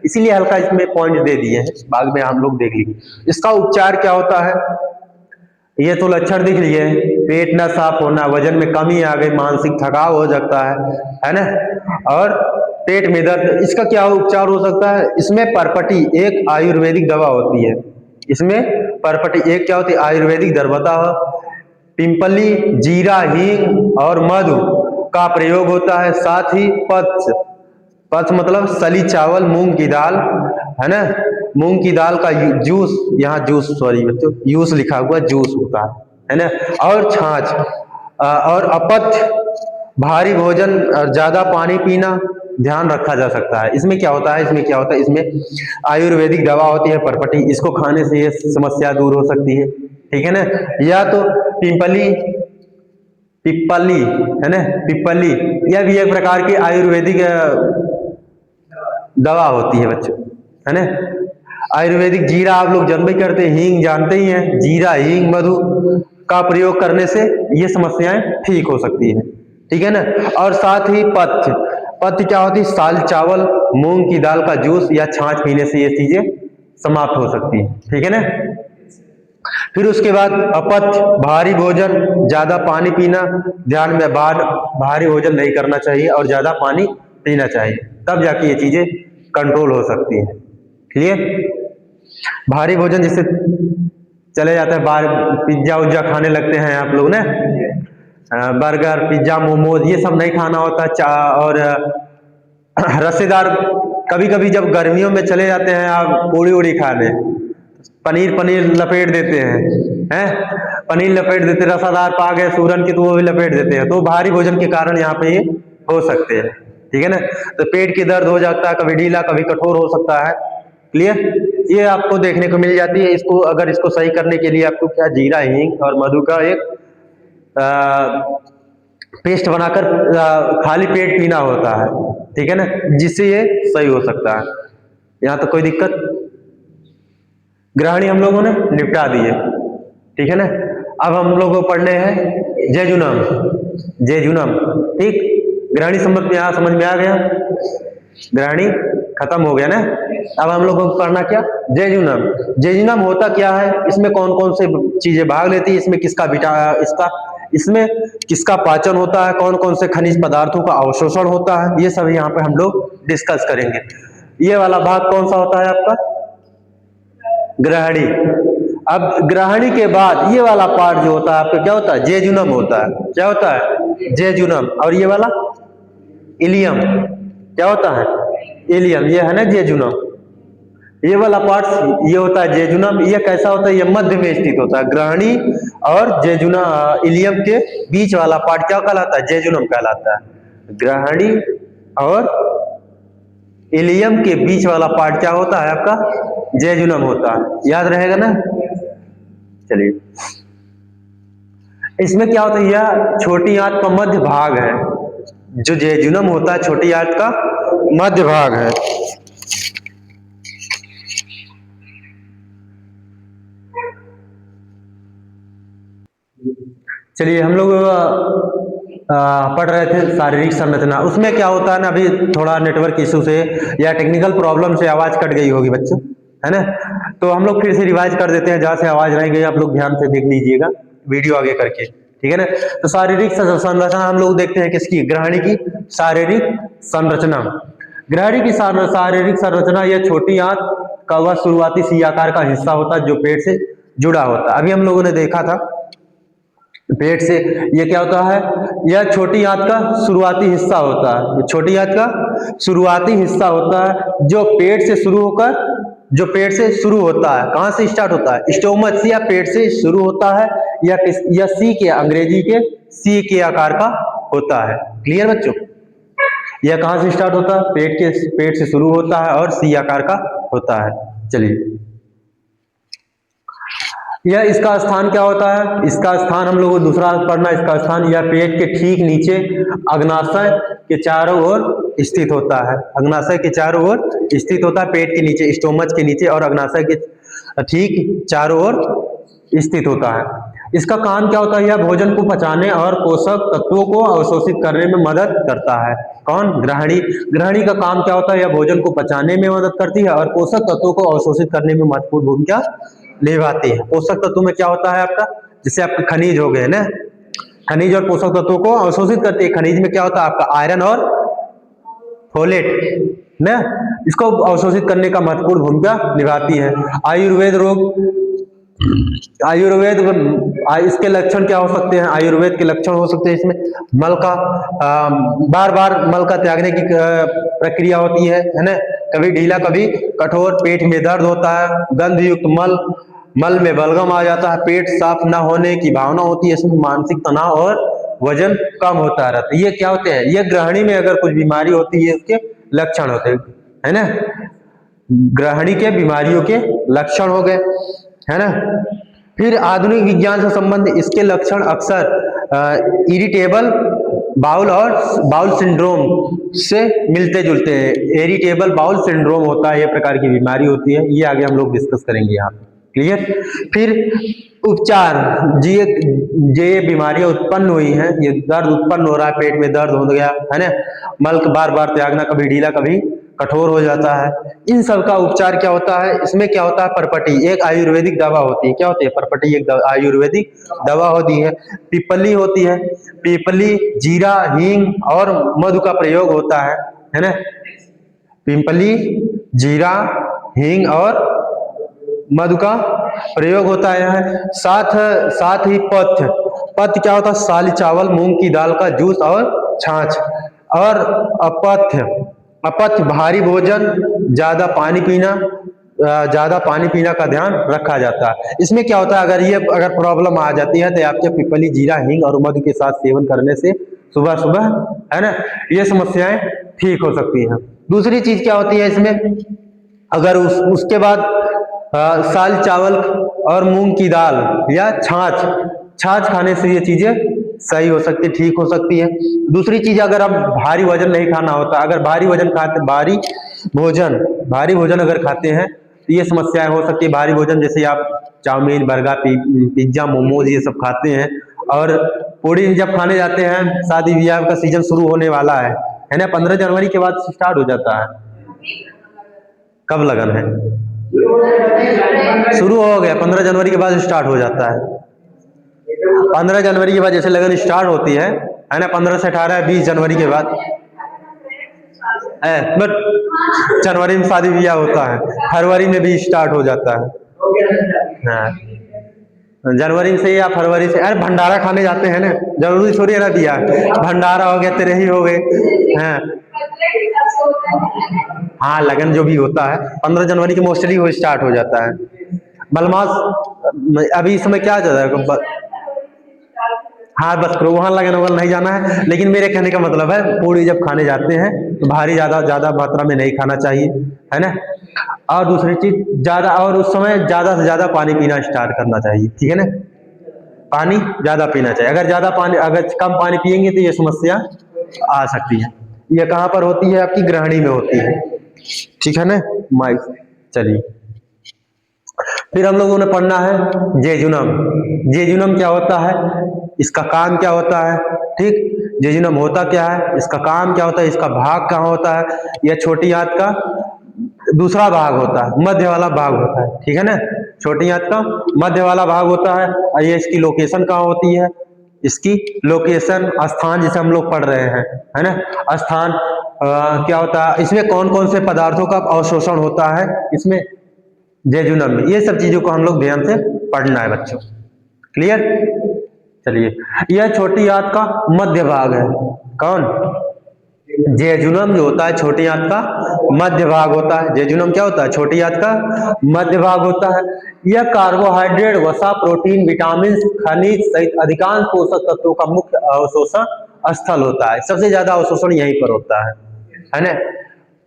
इसीलिए हल्का इसमें पॉइंट दे दिए हैं, बाद में हम लोग देख लेंगे। इसका उपचार क्या होता है? ये तो लक्षण दिख लिए, पेट न साफ होना, वजन में कमी आ गई, मानसिक थकाव हो सकता है ना, और पेट में दर्द। इसका क्या उपचार हो सकता है? इसमें परपटी एक आयुर्वेदिक दवा होती है, इसमें परपटी एक क्या होती है? आयुर्वेदिक दवा, पिंपली, जीरा, हींग और मधु का प्रयोग होता है। साथ ही पथ्य, पथ्य मतलब सली चावल, मूंग की दाल, है ना, मूंग की दाल का जूस, यहाँ जूस, सॉरी बच्चों, यूस लिखा हुआ, जूस होता है ना, और छाछ, और अपथ्य, भारी भोजन और ज्यादा पानी पीना ध्यान रखा जा सकता है। इसमें क्या होता है? इसमें क्या होता है? इसमें आयुर्वेदिक दवा होती है परपटी, इसको खाने से ये समस्या दूर हो सकती है, ठीक है ना। या तो पिंपली, पिप्पली, है ना, पिप्पली, यह भी एक प्रकार की आयुर्वेदिक दवा होती है बच्चों, है ना। आयुर्वेदिक जीरा आप लोग जानते ही करते हैं, हींग जानते ही हैं, जीरा, हींग, मधु का प्रयोग करने से ये समस्याएं ठीक हो सकती है, ठीक है ना। और साथ ही पथ्य, पथ्य क्या होती है? साल चावल, मूंग की दाल का जूस या छाछ पीने से ये चीजें समाप्त हो सकती है, ठीक है ना। फिर उसके बाद अपथ्य, भारी भोजन, ज्यादा पानी पीना, ध्यान में भारी भोजन नहीं करना चाहिए और ज्यादा पानी पीना चाहिए, तब जाके ये चीजें कंट्रोल हो सकती है। क्लियर? भारी भोजन जिससे चले जाता है, बाहर पिज्जा उज्जा खाने लगते हैं आप लोग ना, बर्गर, पिज्जा, मोमोज, ये सब नहीं खाना होता। और रसेदार, कभी कभी जब गर्मियों में चले जाते हैं आप पूड़ी उड़ी खाने, पनीर लपेट देते हैं, पनीर लपेट देते, रसादार पा गए सूरन की तो वो भी लपेट देते हैं, तो भारी भोजन के कारण यहाँ पे ये हो सकते हैं, ठीक है ना। तो पेट की दर्द हो जाता है, कभी ढीला कभी कठोर हो सकता है। क्लियर? ये आपको देखने को मिल जाती है। इसको अगर इसको सही करने के लिए आपको क्या, जीरा, हींग और मधु का एक पेस्ट बनाकर खाली पेट पीना होता है, ठीक है ना, जिससे ये सही हो सकता है। यहाँ तो कोई दिक्कत? ग्रहणी हम लोगों ने निपटा दी है, ठीक है ना। अब हम लोगों को पढ़ने हैं जेजुनम, जेजुनम, ठीक। ग्रहणी समझ में आ गया, ग्रहणी खत्म हो गया ना। अब हम लोगों को पढ़ना क्या? जेजुनम। जेजुनम होता क्या है? इसमें कौन कौन से चीजें भाग लेती है? इसमें किसका पाचन होता है? कौन कौन से खनिज पदार्थों का अवशोषण होता है? ये सब यहाँ पे हम लोग डिस्कस करेंगे। ये वाला भाग कौन सा होता है आपका? ग्रहणी। अब ग्रहणी के बाद ये वाला पार्ट जो होता है आपका क्या होता है? जेजुनम होता है। क्या होता है? जेजुनम। और ये वाला इलियम क्या होता है? इलियम। ये है ना जेजुनम, ये वाला पार्ट ये होता है जेजुनम। ये कैसा होता है? ये मध्य में स्थित होता है। ग्रहणी और जेजुना इलियम के बीच वाला पार्ट क्या कहलाता है? जेजुनम कहलाता है। ग्रहणी और इलियम के बीच वाला पार्ट क्या होता है आपका? जेजुनम होता है, याद रहेगा ना। चलिए, इसमें क्या होता है, यह छोटी आंत का मध्य भाग है। जो जेजुनम होता है छोटी आंत का मध्य भाग है। चलिए, हम लोग पढ़ रहे थे शारीरिक संरचना। उसमें क्या होता है ना, अभी थोड़ा नेटवर्क इशू से या टेक्निकल प्रॉब्लम से आवाज कट गई होगी बच्चों, है ना। तो हम लोग फिर से रिवाइज कर देते हैं, जहां से आवाज रह गई आप लोग ध्यान से देख लीजिएगा वीडियो आगे करके, ठीक है ना। तो शारीरिक संरचना हम लोग देखते हैं किसकी? ग्रहणी की शारीरिक संरचना। ग्रहणी की शारीरिक संरचना, यह छोटी आंत का वह शुरुआती सी आकार का हिस्सा होता है जो पेट से जुड़ा होता है। अभी हम लोगों ने देखा था पेट से, ये क्या होता है? यह छोटी आंत का शुरुआती हिस्सा होता है। छोटी आंत का शुरुआती हिस्सा होता है जो पेट से शुरू होता है। कहां से स्टार्ट होता है? स्टोमच से या पेट से शुरू होता है, या सी के, अंग्रेजी के सी के आकार का होता है। क्लियर बच्चों? यह कहां से स्टार्ट होता है? पेट से शुरू होता है और सी आकार का होता है। चलिए, यह इसका स्थान क्या होता है? इसका स्थान हम लोगों को दूसरा पढ़ना। इसका स्थान यह पेट के ठीक नीचे अग्नाशय के चारों ओर स्थित होता है। अग्नाशय के चारों ओर स्थित होता है, पेट के नीचे, स्टोमच के नीचे और अग्नाशय के ठीक चारों ओर स्थित होता है। इसका काम क्या होता है? यह भोजन को पचाने और पोषक तत्वों को अवशोषित करने में मदद करता है। कौन? ग्रहणी। ग्रहणी का काम क्या होता है? यह भोजन को पचाने में मदद करती है और पोषक तत्वों को अवशोषित करने में महत्वपूर्ण भूमिका निभाती है। पोषक तत्व में क्या होता है आपका? जैसे आपके खनिज हो गए ना, खनिज और पोषक तत्वों को अवशोषित करती है। खनिज में क्या होता है आपका? आयरन और फोलेट ना, इसको अवशोषित करने का महत्वपूर्ण भूमिका निभाती है। आयुर्वेद इसके लक्षण क्या हो सकते हैं? आयुर्वेद के लक्षण हो सकते हैं इसमें मल का बार बार मल का त्यागने की प्रक्रिया होती है ना। कभी ढीला कभी कठोर, पेट में दर्द होता है, गंध युक्त मल में बलगम आ जाता है, पेट साफ न होने की भावना होती है, इसमें मानसिक तनाव और वजन कम होता रहता है। ये क्या होते हैं? ये ग्रहणी में अगर कुछ बीमारी होती है उसके लक्षण होते हैं, है ना। ग्रहणी के बीमारियों के लक्षण हो गए, है ना। फिर आधुनिक विज्ञान से संबंधित इसके लक्षण अक्सर इरिटेबल बाउल सिंड्रोम से मिलते जुलते हैं। इरिटेबल बाउल सिंड्रोम होता है, ये प्रकार की बीमारी होती है, ये आगे हम लोग डिस्कस करेंगे यहाँ पे। क्लियर? फिर उपचार, ये बीमारियां उत्पन्न हुई हैं, ये दर्द उत्पन्न हो रहा है, पेट में दर्द हो गया, है ना, मल बार बार त्यागना, कभी ढीला कभी कठोर हो जाता है, इन सब का उपचार क्या होता है? इसमें क्या होता है? परपटी एक आयुर्वेदिक दवा होती है। क्या होती है? परपटी एक आयुर्वेदिक दवा होती है। पिपली होती है, पिपली, जीरा, हींग और मधु का प्रयोग होता है ना। पिपली, जीरा, हींग और मधु का प्रयोग होता है। साथ ही पथ्य क्या होता है? साली चावल, मूंग की दाल का जूस और छाछ। और अपथ्य भारी भोजन, ज्यादा पानी पीना का ध्यान रखा जाता है। इसमें क्या होता है? अगर प्रॉब्लम आ जाती है तो आपके पिपली, जीरा, हींग और मधु के साथ सेवन करने से सुबह सुबह, है ना, ये समस्याएं ठीक हो सकती हैं। दूसरी चीज क्या होती है इसमें? अगर उसके बाद साल चावल और मूंग की दाल या छाछ खाने से ये चीजें सही हो सकती, ठीक हो सकती है। दूसरी चीज, अगर आप भारी वजन नहीं खाना होता, अगर भारी भोजन अगर खाते हैं तो ये समस्याएं हो सकती है। भारी भोजन जैसे आप चाउमीन, बर्गर, पिज्जा, मोमोज ये सब खाते हैं, और पूड़ी जब खाने जाते हैं, शादी ब्याह का सीजन शुरू होने वाला है ना, 15 जनवरी के बाद स्टार्ट हो जाता है। कब लगन है? शुरू हो गया, 15 जनवरी के बाद स्टार्ट हो जाता है। 15 जनवरी के बाद जैसे लगन स्टार्ट होती है ना, 15 से 18 20 जनवरी के बाद है, बट जनवरी में शादी ब्याह होता है, फरवरी में भी स्टार्ट हो जाता है। हाँ, जनवरी से या फरवरी से। अरे भंडारा खाने जाते हैं ना, जरूरी थोड़ी है ना दिया, भंडारा हो गया, तेरे ही हो गए। हाँ, लगन जो भी होता है 15 जनवरी के मोस्टली वो स्टार्ट हो जाता है। मलमास अभी इस समय क्या चल रहा है? हाँ बस करो, वहां लगन वगन नहीं जाना है। लेकिन मेरे कहने का मतलब है पूड़ी जब खाने जाते हैं तो भारी ज्यादा ज्यादा मात्रा में नहीं खाना चाहिए, है ना। और दूसरी चीज ज्यादा, और उस समय ज्यादा से ज्यादा पानी पीना स्टार्ट करना चाहिए, ठीक है ना। पानी ज्यादा पीना चाहिए। अगर ज्यादा पानी, अगर कम पानी पिएंगे तो ये समस्या आ सकती है। ये कहाँ पर होती है? आपकी ग्रहणी में होती है, ठीक है ना। माइक, चलिए फिर हम लोगों ने पढ़ना है जेजुनम। जेजुनम क्या होता है, इसका काम क्या होता है, ठीक। जेजुनम होता क्या है, इसका काम क्या होता है, इसका भाग कहाँ होता है। यह छोटी आंत का दूसरा भाग होता है, मध्य वाला भाग होता है, ठीक है ना। छोटी आंत का मध्य वाला भाग होता है। और ये इसकी लोकेशन कहाँ होती है, इसकी लोकेशन, स्थान जिसे हम लोग पढ़ रहे हैं, है ना। स्थान क्या होता है, इसमें कौन कौन से पदार्थों का अवशोषण होता है इसमें, जेजुनम में। ये सब चीजों को हम लोग ध्यान से पढ़ना है बच्चों, क्लियर। चलिए, यह छोटी आंत का मध्य भाग है। कौन? जेजुनम जो होता है छोटी आंत का मध्य भाग होता है। जेजुनम क्या होता है? छोटी आंत का मध्य भाग होता है। यह कार्बोहाइड्रेट, वसा, प्रोटीन, विटामिन, खनिज सहित अधिकांश पोषक तत्वों का मुख्य अवशोषण स्थल होता है। सबसे ज्यादा अवशोषण यहीं पर होता है ना।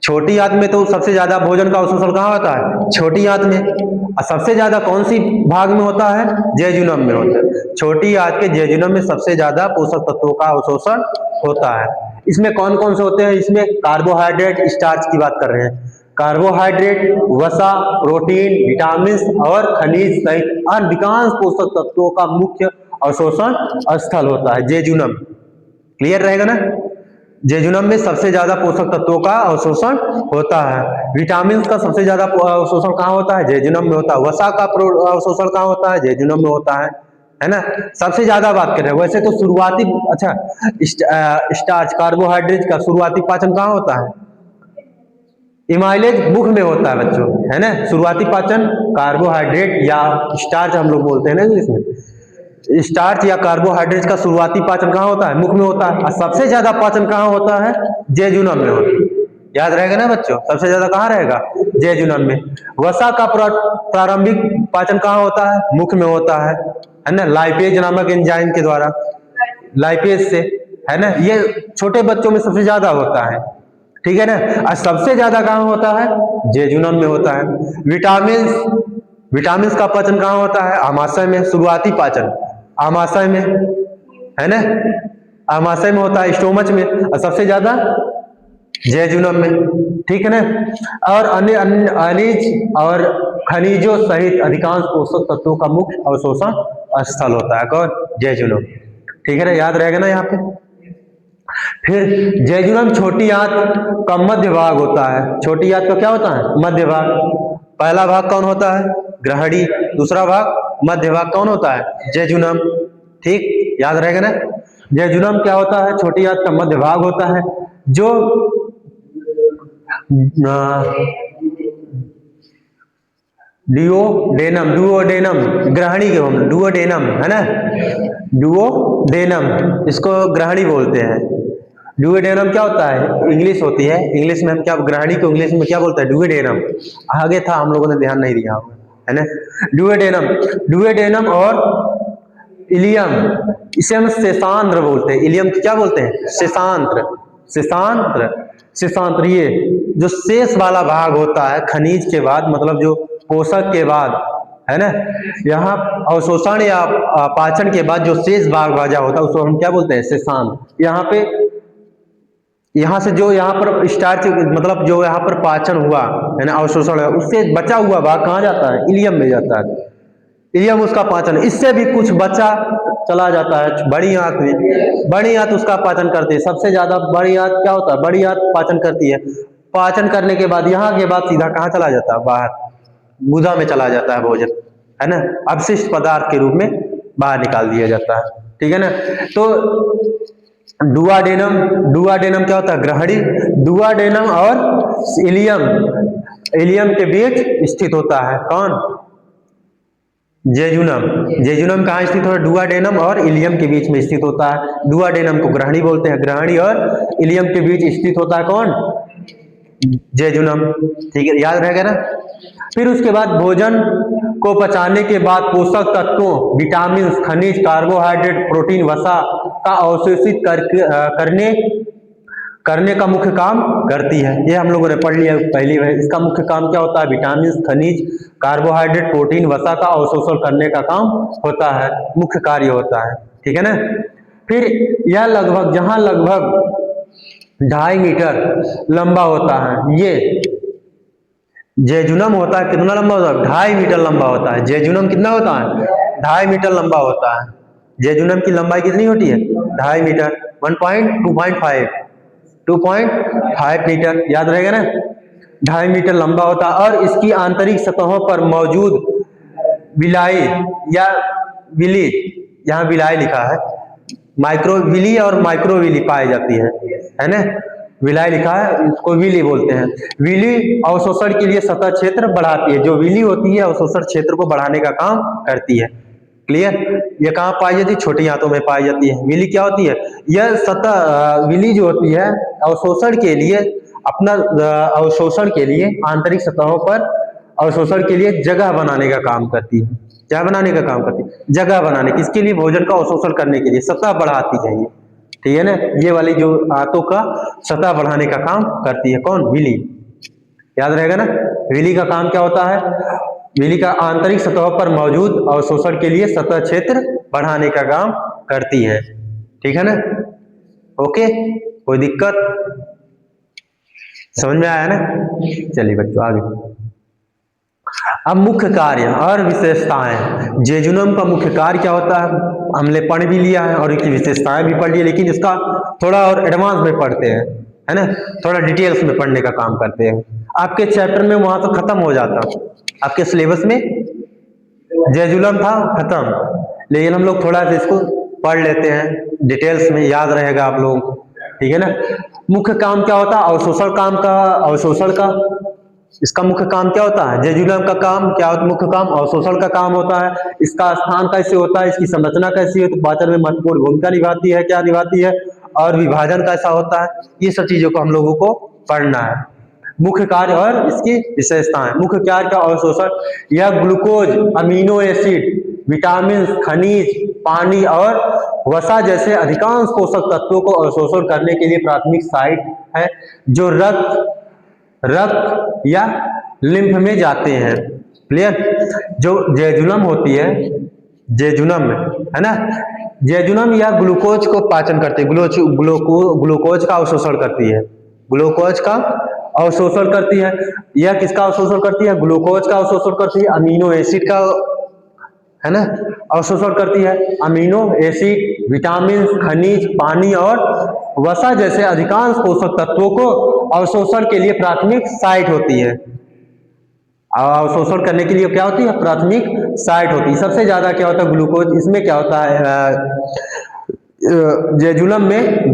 छोटी आंत में तो सबसे ज्यादा भोजन का अवशोषण कहाँ होता है? छोटी आंत में। और सबसे ज्यादा कौन सी भाग में होता है? जेजुनम में होता है। छोटी आंत के जेजुनम में सबसे ज्यादा पोषक तत्वों का अवशोषण होता है। इसमें कौन कौन से होते हैं? इसमें कार्बोहाइड्रेट, स्टार्च की बात कर रहे हैं, कार्बोहाइड्रेट, वसा, प्रोटीन, विटामिन और खनिज सहित अधिकांश पोषक तत्वों का मुख्य अवशोषण स्थल होता है जेजुनम। क्लियर रहेगा ना। जेजुनम में सबसे ज्यादा पोषक तत्वों का अवशोषण होता है। विटामिन का सबसे ज्यादा अवशोषण कहाँ होता है? जेजुनम में होता है। वसा का अवशोषण कहाँ होता है? जेजुनम में होता है ना। सबसे ज्यादा बात कर रहे हैं। वैसे तो शुरुआती, अच्छा, स्टार्च, कार्बोहाइड्रेट का शुरुआती पाचन कहाँ होता है? इमाइलेज मुख में होता है बच्चों, है ना। शुरुआती पाचन कार्बोहाइड्रेट या स्टार्च हम लोग बोलते हैं ना इंग्लिश में, स्टार्च या कार्बोहाइड्रेट का शुरुआती पाचन कहाँ होता है? मुख में होता है। और सबसे ज्यादा पाचन कहाँ होता है? जेजुनम में होता है। याद रहेगा ना बच्चों, सबसे ज्यादा कहाँ रहेगा? जेजुनम में। वसा का प्रारंभिक पाचन कहाँ होता है? मुख में होता है ना, लाइपेज नामक एंजाइम के द्वारा, लाइपेज से, है ना। ये छोटे बच्चों में सबसे ज्यादा होता है, ठीक है ना। और सबसे ज्यादा कहाँ होता है? जेजुनम में होता है। विटामिन, विटामिन का पाचन कहाँ होता है? आमाशय में। शुरुआती पाचन आमाशय में, है ना, आमाशय में होता है, स्टोमच में। और सबसे ज्यादा जेजुनम में, ठीक है ना। और अन्य अनिज और खनिजों सहित अधिकांश पोषक तत्वों का मुख्य अवशोषण स्थल होता है कौन? जेजुनम, ठीक है ना। याद रहेगा ना यहाँ पे। फिर जेजुनम छोटी आंत का मध्य भाग होता है। छोटी आंत का क्या होता है? मध्य भाग। पहला भाग कौन होता है? ग्रहणी। दूसरा भाग, मध्य भाग कौन होता है? जेजुनम, ठीक। याद रहेगा ना। जेजुनम क्या होता है? छोटी आंत का मध्य भाग होता है, जो डुओडेनम, डुओडेनम ग्रहणी के हम, डुओडेनम, है ना, डुओडेनम, इसको ग्रहणी बोलते हैं। डुओडेनम क्या होता है? इंग्लिश होती है, इंग्लिश में हम क्या, ग्रहणी को इंग्लिश में क्या बोलते हैं? डुओडेनम। आगे था, हम लोगों ने ध्यान नहीं दिया होगा, है ना। डुओडेनम, डुओडेनम और इलियम, इसे हम शेषांत्र बोलते हैं। इलियम क्या बोलते हैं? शेषांत्र, शेषांत्र, शेषांत्र। ये जो शेष वाला भाग होता है खनिज के बाद, मतलब जो पोषक के बाद, है ना, यहाँ अवशोषण या पाचन के बाद जो शेष भाग बचा होता है उसको हम क्या बोलते हैं? शेषांत्र। यहाँ पे, यहाँ से जो यहाँ पर स्टार्च, मतलब जो यहाँ पर पाचन हुआ, है ना, अवशोषण है, उससे बचा हुआ भाग कहाँ जाता है? इलियम में जाता है। इलियम उसका पाचन, इससे भी कुछ बचा चला जाता है बड़ी आंत में। बड़ी आंत उसका पाचन करती है। सबसे ज्यादा बड़ी आंत क्या होता है? बड़ी आंत पाचन करती है। पाचन करने के बाद यहाँ के बाद सीधा कहाँ चला जाता है? बाहर, गुदा में चला जाता है भोजन, है ना, अवशिष्ट पदार्थ के रूप में बाहर निकाल दिया जाता है, ठीक है ना। तो डुओडेनम, डुओडेनम क्या होता है? ग्रहणी। डुओडेनम और इलियम, इलियम के बीच स्थित होता है कौन? जेजुनम। जेजुनम कहाँ स्थित होता है? डुओडेनम और इलियम के बीच में स्थित होता है। डुओडेनम को ग्रहणी बोलते हैं। ग्रहणी और इलियम के बीच स्थित होता है कौन? जेजुनम, ठीक है, याद रहेगा ना। फिर उसके बाद भोजन को पचाने के बाद पोषक तत्वों, विटामिन, खनिज, कार्बोहाइड्रेट, प्रोटीन, वसा का अवशोषित करने का मुख्य काम करती है। ये हम लोगों ने पढ़ लिया पहली बार। इसका मुख्य काम क्या होता है? विटामिन, खनिज, कार्बोहाइड्रेट, प्रोटीन, वसा का अवशोषण करने का काम होता है, मुख्य कार्य होता है। ठीक है ना। फिर यह लगभग 2.5 मीटर लंबा होता है। ये जेजुनम होता है, कितना लंबा होता है? 2.5 मीटर लंबा होता है। जेजुनम कितना होता है? 2.5 मीटर लंबा होता है। जेजुनम की लंबाई कितनी होती है? 2.5 मीटर, 2.5 मीटर, याद रहेगा ना। 2.5 मीटर लंबा होता है और इसकी आंतरिक सतहों पर मौजूद विलाई या विली, यहाँ विलाई लिखा है, माइक्रोविली और माइक्रोविली पाई जाती है ना। विलाई लिखा है, इसको विली बोलते हैं। विली अवशोषण के लिए सतह क्षेत्र बढ़ाती है। जो विली होती है अवशोषण क्षेत्र को बढ़ाने का काम करती है। क्लियर? ये कहाँ पाई जाती है? छोटी आंतों में पाई जाती है। विली क्या होती है? यह सतह विली जो होती है अवशोषण के लिए, अपना अवशोषण के लिए आंतरिक सतहों पर अवशोषण के लिए जगह बनाने का काम करती है। क्या बनाने का काम करती है? जगह बनाने। किसके लिए? भोजन का अवशोषण करने के लिए सतह बढ़ाती है ये। ठीक है ना। ये वाली जो आंतों का सतह बढ़ाने का काम करती है कौन? विली। याद रहेगा ना। विली का काम क्या होता है? विली का आंतरिक सतहों पर मौजूद अवशोषण के लिए सतह क्षेत्र बढ़ाने का काम करती है। ठीक है ना। ओके, कोई दिक्कत? समझ में आया ना। चलिए बच्चों आगे। अब मुख्य कार्य और विशेषताएं। जेजुनम का मुख्य कार्य क्या होता है हमने पढ़ भी लिया है और इसकी विशेषताएं भी पढ़ ली है, लेकिन इसका थोड़ा और एडवांस में पढ़ते हैं, है ना। थोड़ा डिटेल्स में पढ़ने का काम करते हैं। आपके चैप्टर में वहां तो खत्म हो जाता, आपके सिलेबस में जेजुनम था खत्म, लेकिन हम लोग थोड़ा सा इसको पढ़ लेते हैं डिटेल्स में, याद रहेगा आप लोगों को। ठीक है ना। मुख्य काम क्या होता है? अवशोषण का इसका मुख्य काम क्या होता है? जेजुनम का काम क्या होता है? मुख्य काम अवशोषण का काम होता है। इसका स्थान कैसे होता है? इसकी संरचना कैसी है? तो पाचन में महत्वपूर्ण भूमिका निभाती है, क्या निभाती है? और विभाजन कैसा होता है? ये सब चीजों को हम लोगों को पढ़ना है। मुख्य कार्य और इसकी विशेषताएं। मुख्य कार्य का अवशोषण, यह ग्लूकोज, अमीनो एसिड, विटामिन, खनिज, पानी और वसा जैसे अधिकांश पोषक तत्वों को अवशोषण करने के लिए प्राथमिक साइट है जो रक्त या लिम्फ में जाते हैं। क्लियर? जो जेजुनम होती है, जेजुनम में, है ना, जेजुनम या ग्लूकोज को पाचन करती है, ग्लूकोज का अवशोषण करती है, ग्लूकोज का अवशोषण करती है। यह किसका अवशोषण करती है? ग्लूकोज का अवशोषण करती है। अमीनो एसिड का, है ना, अवशोषण करती है। अमीनो एसिड, विटामिन, खनिज, पानी और वसा जैसे अधिकांश पोषक तत्वों को अवशोषण के लिए प्राथमिक साइट होती है। अवशोषण करने के लिए क्या होती है? प्राथमिक साइट होती है। सबसे ज्यादा क्या होता है? ग्लूकोज। इसमें क्या होता है? जेजुनम में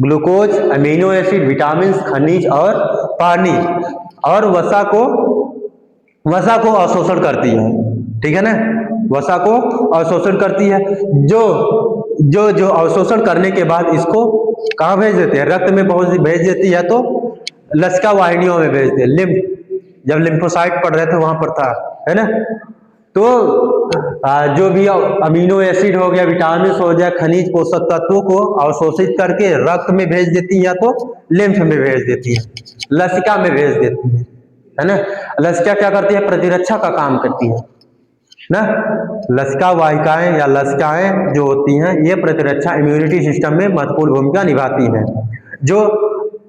ग्लूकोज, अमीनो एसिड, विटामिन, खनिज और पानी और वसा को अवशोषण करती है। ठीक है ना। वसा को अवशोषण करती है। जो अवशोषण करने के बाद इसको कहाँ भेज देते हैं? रक्त में भेज देती है, तो लसिका वाहिनियों में भेजते हैं। लिम्फ, जब लिम्फोसाइट पढ़ रहे थे वहां पर था, है ना। तो जो भी अमीनो एसिड हो गया, विटामिन हो गया, खनिज, पोषक तत्वों को अवशोषित करके रक्त में भेज देती है या तो लिम्फ में भेज देती है, लसिका में भेज देती है ना। लसिका क्या करती है? प्रतिरक्षा का काम करती है ना। लसिका वाहिकाएं या लसिकाएं जो होती हैं ये प्रतिरक्षा, इम्यूनिटी सिस्टम में महत्वपूर्ण भूमिका निभाती हैं। जो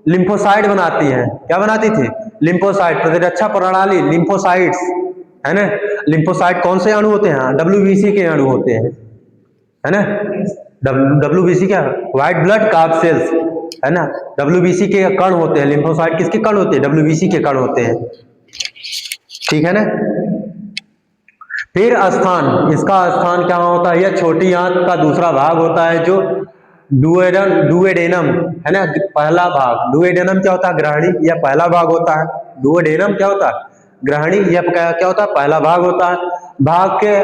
लिम्फोसाइट बनाती हैं, क्या बनाती थी? लिम्फोसाइट, प्रतिरक्षा प्रणाली, लिम्फोसाइट्स, है ना। लिम्फोसाइट कौन से अणु होते हैं? WBC के अणु होते हैं, है ना। WBC क्या? व्हाइट ब्लड कार्ड सेल्स, है ना। WBC के कण होते हैं। लिम्फोसाइट किसके कण होते हैं? WBC के कण होते हैं। ठीक है ना। फिर स्थान, इसका स्थान क्या होता है? यह छोटी आंत का दूसरा भाग होता है जो डुओडेनम, है ना। पहला भाग, डुओडेनम क्या होता है? ग्रहणी, यह पहला भाग होता है। डुओडेनम क्या होता है? ग्रहणी, यह क्या होता है? पहला भाग होता है। भाग के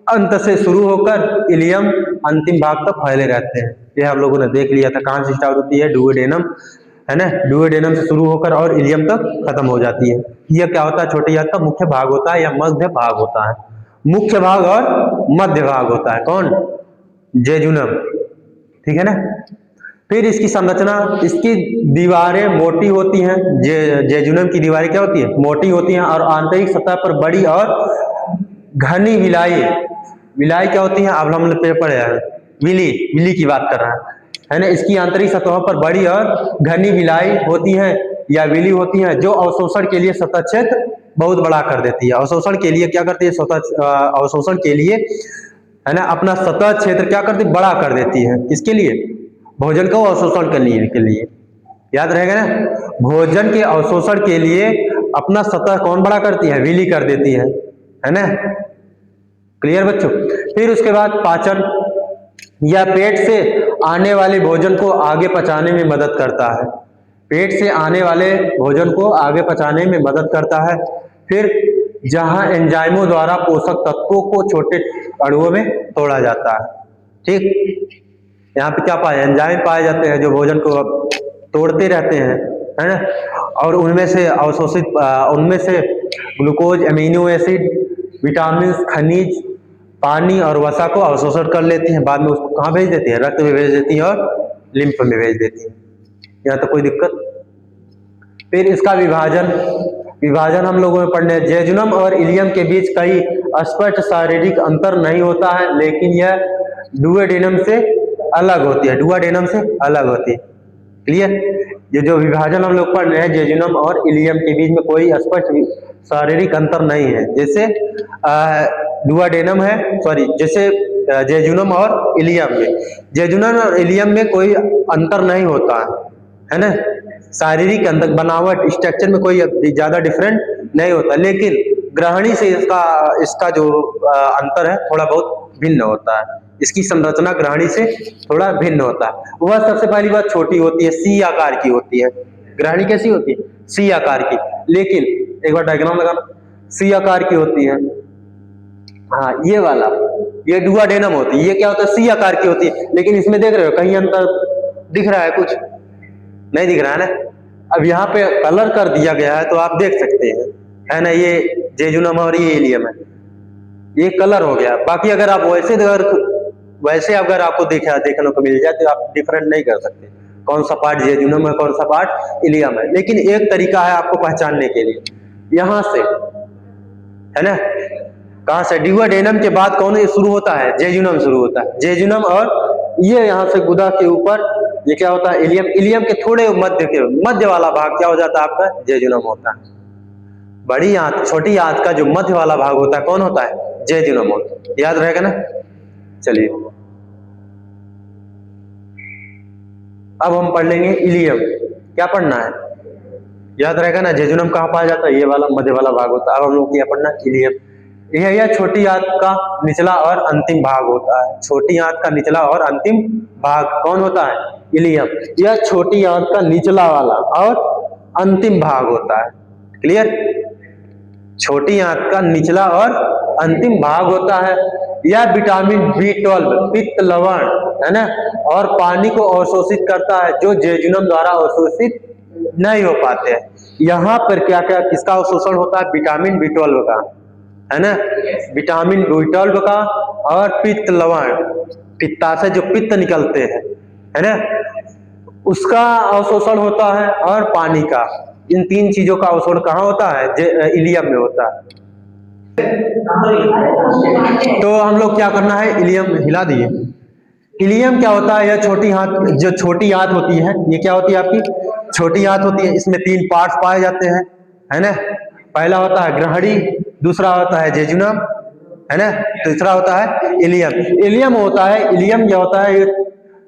अंत से शुरू होकर इलियम अंतिम भाग तक फैले रहते हैं। ये हम लोगों ने देख लिया था, कहां से स्टार्ट होती है? डुओडेनम है ना, डुओडेनम से शुरू होकर और इलियम तक खत्म हो जाती है। यह क्या होता है, छोटी आंत का मुख्य भाग होता है या मध्य भाग होता है। मुख्य भाग और मध्य भाग होता है कौन, जेजुनम, ठीक है ना। फिर इसकी संरचना, इसकी दीवारें मोटी होती हैं, जेजुनम की दीवारें क्या होती है, मोटी होती हैं और आंतरिक सतह पर बड़ी और घनी विलाई, विलाई क्या होती है, अब हम पेपर है विली, विली की बात कर रहा है ना। इसकी आंतरिक सतहों पर बड़ी और घनी विलाई होती है या विली होती है, जो अवशोषण के लिए सतह क्षेत्र बहुत बड़ा कर देती है। अवशोषण के लिए क्या करती है, अवशोषण के लिए, है ना, अपना सतह क्षेत्र क्या करती है, बड़ा कर देती है। किसके लिए, भोजन को अवशोषण करने के लिए, याद रहेगा ना, भोजन के अवशोषण के लिए अपना सतह कौन बड़ा करती है, विली कर देती है ना। क्लियर बच्चों। फिर उसके बाद पाचन, या पेट से आने वाले भोजन को आगे पचाने में मदद करता है, पेट से आने वाले भोजन को आगे पचाने में मदद करता है। फिर जहां एंजाइमों द्वारा पोषक तत्वों को छोटे अणुओं में तोड़ा जाता है, ठीक, यहाँ पे क्या पाए, एंजाइम पाए जाते हैं जो भोजन को तोड़ते रहते हैं, है ना, और उनमें से अवशोषित, उनमें से ग्लूकोज, अमीनो एसिड, विटामिन, खनिज, पानी और वसा को अवशोषण कर लेती हैं, बाद में उसको कहाँ भेज देती है, रक्त में भेज देती है और लिम्फ में भेज देती है। यहाँ तो कोई दिक्कत। फिर इसका विभाजन, विभाजन हम लोगों में पढ़ने, जेजुनम और इलियम के बीच कई स्पष्ट शारीरिक अंतर नहीं होता है, लेकिन यह डुओडेनम से अलग होती है, डुओडेनम से अलग होती है। क्लियर। ये जो विभाजन हम लोग पढ़ रहे हैं, जेजुनम और इलियम के बीच में कोई स्पष्ट शारीरिक अंतर नहीं है। जैसे डुओडेनम है, सॉरी, जैसे जेजुनम और इलियम में, जेजुनम और इलियम में कोई अंतर नहीं होता है ना, शारीरिक अंतर, बनावट, स्ट्रक्चर में कोई ज्यादा डिफरेंट नहीं होता, लेकिन ग्रहणी से इसका जो अंतर है थोड़ा बहुत भिन्न होता है। इसकी संरचना ग्रहणी से थोड़ा भिन्न होता है। वह सबसे पहली बात छोटी होती है, सी आकार की होती है। ग्रहणी कैसी होती है, सी आकार की, लेकिन एक बार डायग्राम लगाना, सी आकार की होती है। हाँ, ये वाला, ये डुओडेनम होती है, ये क्या होता है, सी आकार की होती है, लेकिन इसमें देख रहे हो कहीं अंतर दिख रहा है, कुछ नहीं दिख रहा है ना। अब यहाँ पे कलर कर दिया गया है तो आप देख सकते हैं, है ना, ये जेजुनम और ये इलियम है, ये कलर हो गया। बाकी अगर आप वैसे अगर आपको देखने को मिल जाए तो आप डिफरेंट नहीं कर सकते कौन सा पार्ट जेजुनम है, कौन सा पार्ट इलियम है। लेकिन एक तरीका है आपको पहचानने के लिए, यहां से, है ना, कहां से, डुओडेनम के बाद कौन शुरू होता है, जेजुनम शुरू होता है, जेजुनम, और ये यहां से गुदा के ऊपर ये क्या होता है, इलियम, इलियम के थोड़े मध्य वाला भाग क्या हो जाता है आपका, जेजुनम होता है। बड़ी आंत, छोटी आंत का जो मध्य वाला भाग होता है कौन होता है, जेजुनम होता है। याद रहेगा ना। चलिए अब हम पढ़ लेंगे इलियम। क्या पढ़ना है, याद रहेगा ना, जेजुनम कहाँ पाया जाता है, ये वाला मध्य वाला भाग होता है। अब हम लोग क्या पढ़ना, इलियम। यह छोटी आंत का निचला और अंतिम भाग होता है। छोटी आंत का निचला और अंतिम भाग कौन होता है, इलियम। यह छोटी आंत का निचला वाला और अंतिम भाग होता है। क्लियर। छोटी आंत का निचला और अंतिम भाग होता है। यह विटामिन B12, पित्त लवण, है ना, और पानी को अवशोषित करता है, जो जेजुनम द्वारा अवशोषित नहीं हो पाते हैं। यहाँ पर क्या क्या किसका अवशोषण होता है, विटामिन B12 का, है ना, विटामिन B12 का, और पित्त लवण, पित्ताशय जो पित्त निकलते हैं, है ना, उसका अवशोषण होता है, और पानी का। इन तीन चीजों का अवशोषण कहाँ होता है, इलियम में होता है। तो हम लोग क्या करना है, इलियम हिला दिए। इलियम क्या होता है, यह छोटी आंत, जो छोटी आंत होती है, ये क्या होती है आपकी, छोटी आंत होती है। इसमें तीन पार्ट्स पाए जाते हैं, है ना। पहला होता है ग्रहणी, दूसरा होता है जेजुनम, है ना, तीसरा होता है इलियम। इलियम होता है, इलियम क्या होता है, ये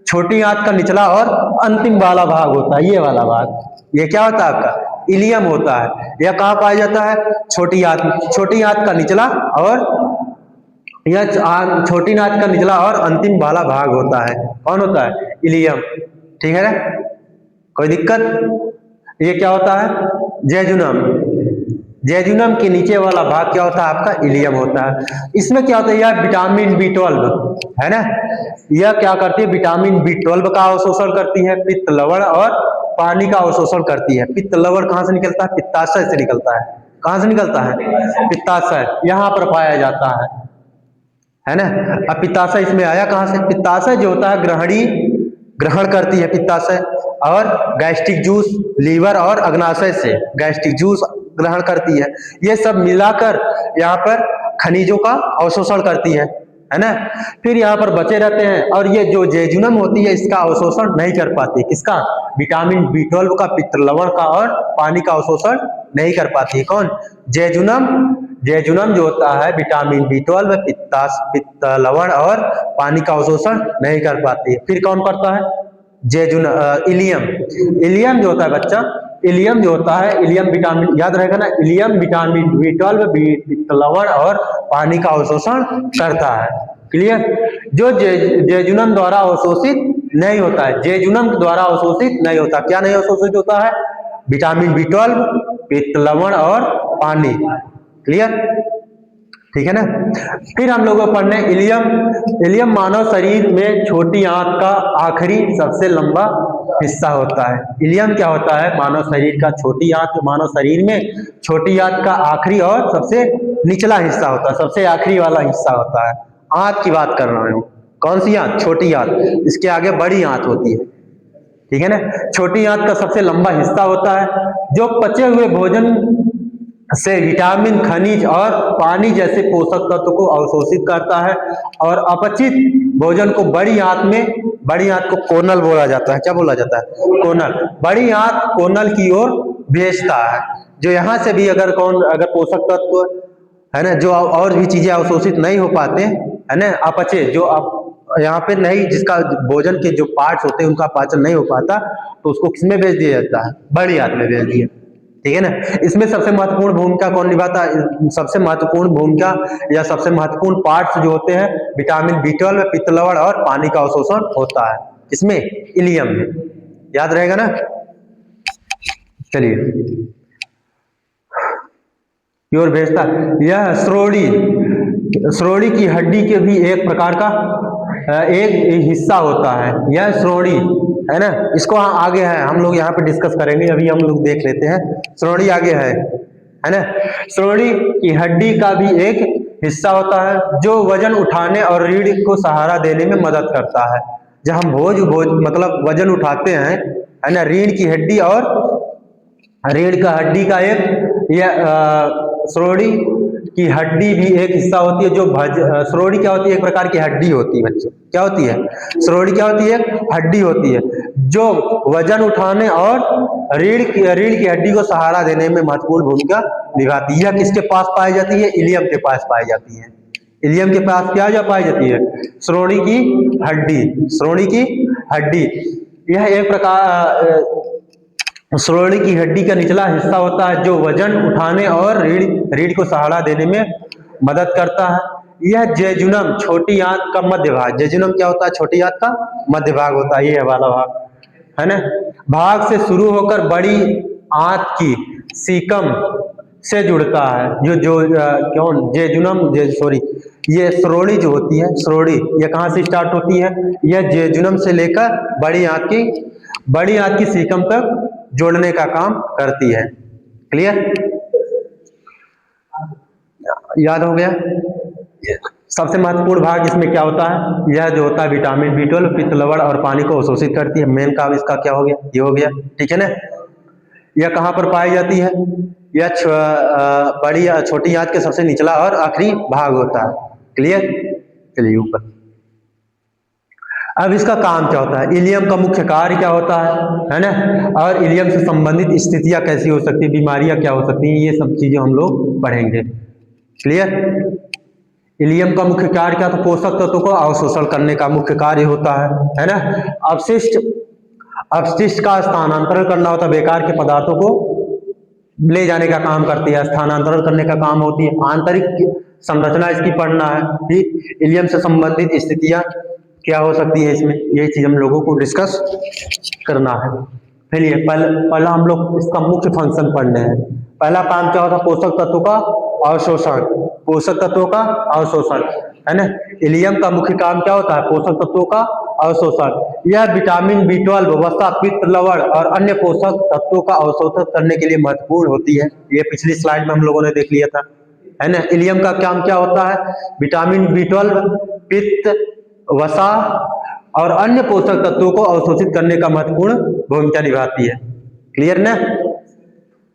छोटी आंत का निचला और अंतिम वाला भाग होता है, ये वाला भाग, ये क्या होता है आपका, इलियम होता है। यह कहाँ पाया जाता है, छोटी आंत, छोटी आंत का निचला, और यह छोटी आंत का निचला और अंतिम वाला भाग होता है, कौन होता है, इलियम। ठीक है ना, कोई दिक्कत। ये क्या होता है, जेजुनम। जेजुनम के नीचे वाला भाग क्या होता है आपका, इलियम होता है। इसमें क्या होता है, यह विटामिन B12, है ना, यह क्या करती है, विटामिन B12 का अवशोषण करती है, पित्त लवण और पानी का अवशोषण करती है। पित्त लवण कहाँ से निकलता है? पित्ताशय से निकलता है। कहाँ से निकलता है? पित्ताशय, यहाँ पर पाया जाता है ना। अब पित्ताशय इसमें आया कहाँ से? पित्ताशय जो होता है ग्रहण करती है पित्ताशय, और गैस्ट्रिक जूस लीवर और अग्नाशय से गैस्ट्रिक जूस ग्रहण करती है। ये सब मिलाकर यहाँ पर खनिजों का अवशोषण करती है ना। फिर यहाँ पर बचे रहते हैं, और ये जो जेजुनम होती है इसका अवशोषण नहीं कर पाती। किसका? विटामिन बी12 का, पित्त लवण का और पानी का अवशोषण नहीं कर पाती है। कौन? जेजुनम। जेजुनम जो होता है विटामिन बी12, पित्त लवण और पानी का अवशोषण नहीं कर पाती है। फिर कौन करता है? इलियम। इलियम जो होता है बच्चा, इलियम जो होता है, इलियम विटामिन, याद रहेगा ना, इलियम विटामिन बी12, पित्त लवण और पानी का अवशोषण करता है। क्लियर? जो जेजुनम द्वारा अवशोषित नहीं होता है, जेजुनम द्वारा अवशोषित नहीं होता। क्या नहीं अवशोषित होता है? विटामिन बी12, पित्त लवण और पानी। क्लियर? ठीक है ना। फिर हम लोगों को पढ़ने इलियम। इलियम मानव शरीर में छोटी आंत का आखिरी सबसे लंबा हिस्सा होता है। इलियम क्या होता है? मानव शरीर का छोटी आंत, मानव शरीर में छोटी आंत का आखिरी और सबसे निचला हिस्सा होता है, सबसे आखिरी वाला हिस्सा होता है। आंत की बात कर रहा हूं। कौन सी आंत? छोटी आंत। इसके आगे बड़ी आंत होती है। ठीक है ना। छोटी आंत का सबसे लंबा हिस्सा होता है, जो पचे हुए भोजन से विटामिन, खनिज और पानी जैसे पोषक तत्व को अवशोषित करता है, और अपचित भोजन को बड़ी आंत को कोनल बोला जाता है। क्या बोला जाता है? कोनल। बड़ी आंत कोनल की ओर भेजता है, जो यहाँ से भी अगर पोषक तत्व है ना, जो और भी चीजें अवशोषित नहीं हो पाते है ना, अपचे जो यहाँ पे नहीं, जिसका भोजन के जो पार्ट्स होते हैं उनका पाचन नहीं हो पाता, तो उसको किसमें भेज दिया जाता है? बड़ी आंत में भेज दिया। ठीक है ना। इसमें सबसे महत्वपूर्ण भूमिका कौन निभाता है? सबसे महत्वपूर्ण भूमिका या सबसे महत्वपूर्ण पार्ट्स जो होते हैं, विटामिन बी12, पित्त लवण और पानी का अवशोषण होता है। इसमें इलियम में, याद रहेगा ना। चलिए, की ओर भेजता है। यह श्रोणि की हड्डी के भी एक प्रकार का एक हिस्सा होता है। यह श्रोणि है ना, इसको आगे है, हम लोग यहाँ पे डिस्कस करेंगे, अभी हम लोग देख लेते हैं। श्रोणि आगे है ना। श्रोणि की हड्डी का भी एक हिस्सा होता है, जो वजन उठाने और रीढ़ को सहारा देने में मदद करता है। जब हम भोज मतलब वजन उठाते हैं है ना, रीढ़ की हड्डी और रीढ़ का हड्डी का एक श्रोणि की हड्डी भी एक हिस्सा होती है। जो श्रोणि क्या होती है? एक प्रकार की हड्डी होती है बच्चों। क्या होती है? श्रोणि क्या होती है? हड्डी होती है, जो वजन उठाने और रीढ़ की हड्डी को सहारा देने में महत्वपूर्ण भूमिका निभाती है। यह किसके पास पाई जाती है? इलियम के पास पाई जाती है। इलियम के पास क्या पाई जाती है? श्रोणि की हड्डी। श्रोणि की हड्डी यह एक प्रकार श्रोणि की हड्डी का निचला हिस्सा होता है, जो वजन उठाने और रीढ़ को सहारा देने में मदद करता है। यह जेजुनम, छोटी आंत का मध्य भाग। जेजुनम क्या होता है? छोटी आंत का मध्य भाग होता है, ये वाला भाग है ना। भाग से शुरू होकर बड़ी आंत की सीकम से जुड़ता है। ये श्रोणि जो होती है, श्रोणि ये कहाँ से स्टार्ट होती है? यह जेजुनम से लेकर बड़ी आंत की सीकम तक जोड़ने का काम करती है। क्लियर? याद हो गया? सबसे महत्वपूर्ण भाग इसमें क्या होता है? यह जो होता है विटामिन बी12, पित्त लवण और पानी को अवशोषित करती है। मेन काम इसका क्या हो गया? ये हो गया। ठीक है ना। यह कहाँ पर पाई जाती है? यह छोटी आंत के सबसे निचला और आखिरी भाग होता है। क्लियर? चलिए ऊपर। अब इसका काम क्या होता है? इलियम का मुख्य कार्य क्या होता है ना, और इलियम से संबंधित स्थितियां कैसी हो सकती है, बीमारियां क्या हो सकती हैं, ये सब चीजें हम लोग पढ़ेंगे। क्लियर? इलियम का मुख्य कार्य क्या? तो पोषक तत्वों को अवशोषण करने का मुख्य कार्य होता है ना। अपशिष्ट का स्थानांतरण करना होता है, बेकार के पदार्थों को ले जाने का काम करती है, स्थानांतरण करने का काम होती है। आंतरिक संरचना इसकी पढ़ना है। ठीक, इलियम से संबंधित स्थितियां क्या हो सकती है इसमें, यही चीज हम लोगों को डिस्कस करना है। चलिए पहला हम लोग इसका मुख्य फंक्शन पढ़ने हैं। पहला काम क्या होता है? पोषक तत्वों का अवशोषण। पोषक तत्वों का अवशोषण है ना। इलियम का मुख्य काम क्या होता है? पोषक तत्वों का अवशोषण। यह विटामिन B12, वसा, पित्त, लवण और अन्य पोषक तत्वों का अवशोषण करने के लिए महत्वपूर्ण होती है। ये पिछली स्लाइड में हम लोगों ने देख लिया था, है ना। इलियम का काम क्या होता है? विटामिन B12, पित्त, वसा और अन्य पोषक तत्वों को अवशोषित करने का महत्वपूर्ण भूमिका निभाती है। क्लियर ना?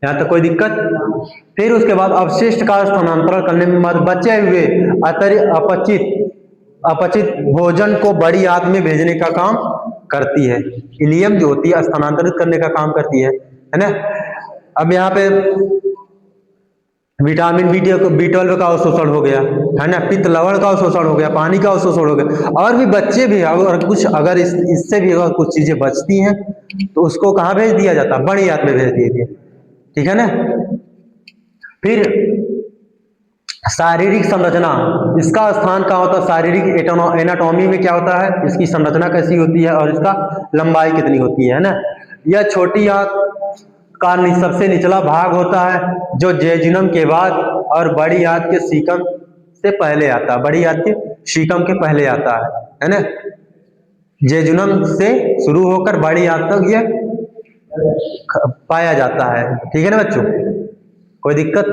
यहाँ तक कोई दिक्कत? फिर उसके बाद अवशिष्ट का स्थानांतरण करने में बचे हुए अपचित भोजन को बड़ी आंत में भेजने का काम करती है। इलियम जो होती है स्थानांतरित करने का काम करती है ना। अब यहाँ पे विटामिन B12 का अवशोषण हो गया, है ना, पित्त लवण का अवशोषण हो गया, पानी का अवशोषण हो गया, और भी बच्चे भी अगर कुछ अगर इससे भी अगर कुछ चीजें बचती हैं तो उसको कहाँ भेज दिया जाता है? बड़ी आंत में भेज दिया जाती है, ठीक है ना। फिर शारीरिक संरचना, इसका स्थान कहाँ होता है? शारीरिक एनाटॉमी में क्या होता है? इसकी संरचना कैसी होती है और इसका लंबाई कितनी होती है ना। यह छोटी आंत का सबसे निचला भाग होता है जो जेजुनम के बाद और बड़ी आंत के सीकम से पहले आता है। बड़ी आंत के सीकम के पहले आता है ना। जेजुनम से शुरू होकर बड़ी आंत तक ये पाया जाता है, ठीक है ना बच्चों। कोई दिक्कत?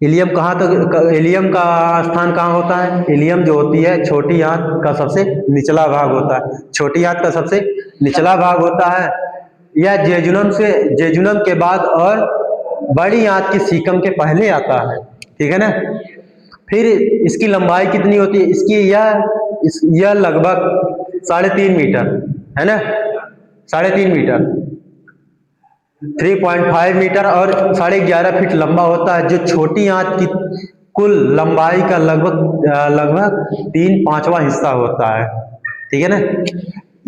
इलियम कहाँ तक, इलियम का स्थान कहाँ होता है? इलियम जो होती है छोटी आंत का सबसे निचला भाग होता है। छोटी आंत का सबसे निचला भाग होता है। यह जेजुनम के बाद और बड़ी आंत की सीकम के पहले आता है, ठीक है ना। फिर इसकी लंबाई कितनी होती है? इसकी यह लगभग 3.5 मीटर, है ना, 3.5 मीटर, 3.5 मीटर और 11.5 फीट लंबा होता है, जो छोटी आंत की कुल लंबाई का लगभग 3/5वां हिस्सा होता है, ठीक है ना।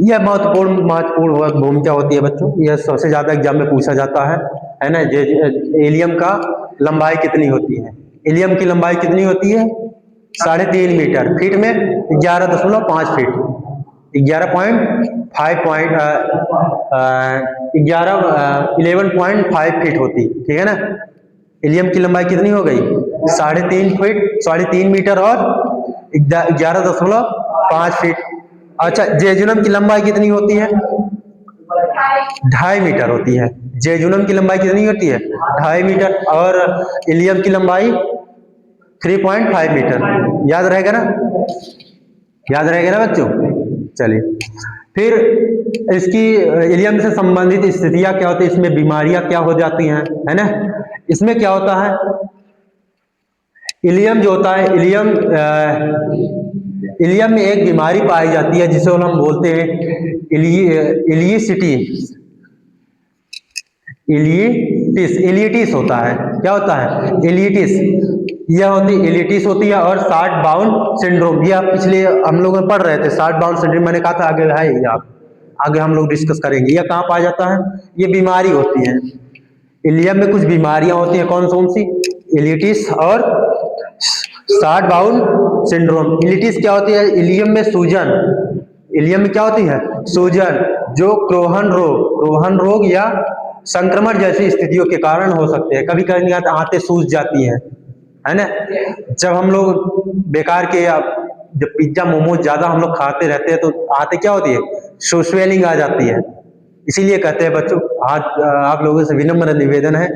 यह महत्वपूर्ण भूमिका होती है बच्चों। यह सबसे ज्यादा एग्जाम में पूछा जाता है ना। इलियम का लंबाई कितनी होती है? इलियम की लंबाई कितनी होती है? 3.5 मीटर, फीट में 11.5 फीट, 11.5 फीट होती, ठीक है ना। इलियम की लंबाई कितनी हो गई? 3.5 फीट, 3.5 मीटर और 11.5 फीट। अच्छा, जेजुनम की लंबाई कितनी होती है? 2.5 मीटर होती है। जेजुनम की लंबाई कितनी होती है? 2.5 मीटर और इलियम की लंबाई 3.5 मीटर। याद रहेगा ना? याद रहेगा ना बच्चों? चलिए, फिर इसकी इलियम से संबंधित स्थितियां क्या होती है, इसमें बीमारियां क्या हो जाती हैं, है ना। इसमें क्या होता है? इलियम जो होता है, इलियम में एक बीमारी पाई जाती है जिसे हम बोलते हैं इलिटिस होता है। क्या होता है? इलिटिस। यह होती इलिटिस होती है और शॉर्ट बाउंड सिंड्रोम, यह पिछले हम लोग पढ़ रहे थे। शॉर्ट बाउंड सिंड्रोम मैंने कहा था आगे है, आगे हम लोग डिस्कस करेंगे। यह कहाँ पाया जाता है? ये बीमारी होती है। इलियम में कुछ बीमारियां होती हैं, कौन सी? इलिटिस और शॉर्ट बाउंड सिंड्रोम। इलिटिस क्या होती है? इलियम में सूजन, इलियम में क्या होती है? सूजन, जो क्रोहन रोग या संक्रमण जैसी स्थितियों के कारण हो सकते हैं। कभी कभी आंतें सूज जाती हैं, है ना। जब हम लोग बेकार के जब पिज्जा मोमोज ज्यादा हम लोग खाते रहते हैं तो आंतें क्या होती है? स्वेलिंग आ जाती है। इसीलिए कहते हैं बच्चों, आज आप लोगों से विनम्र निवेदन है,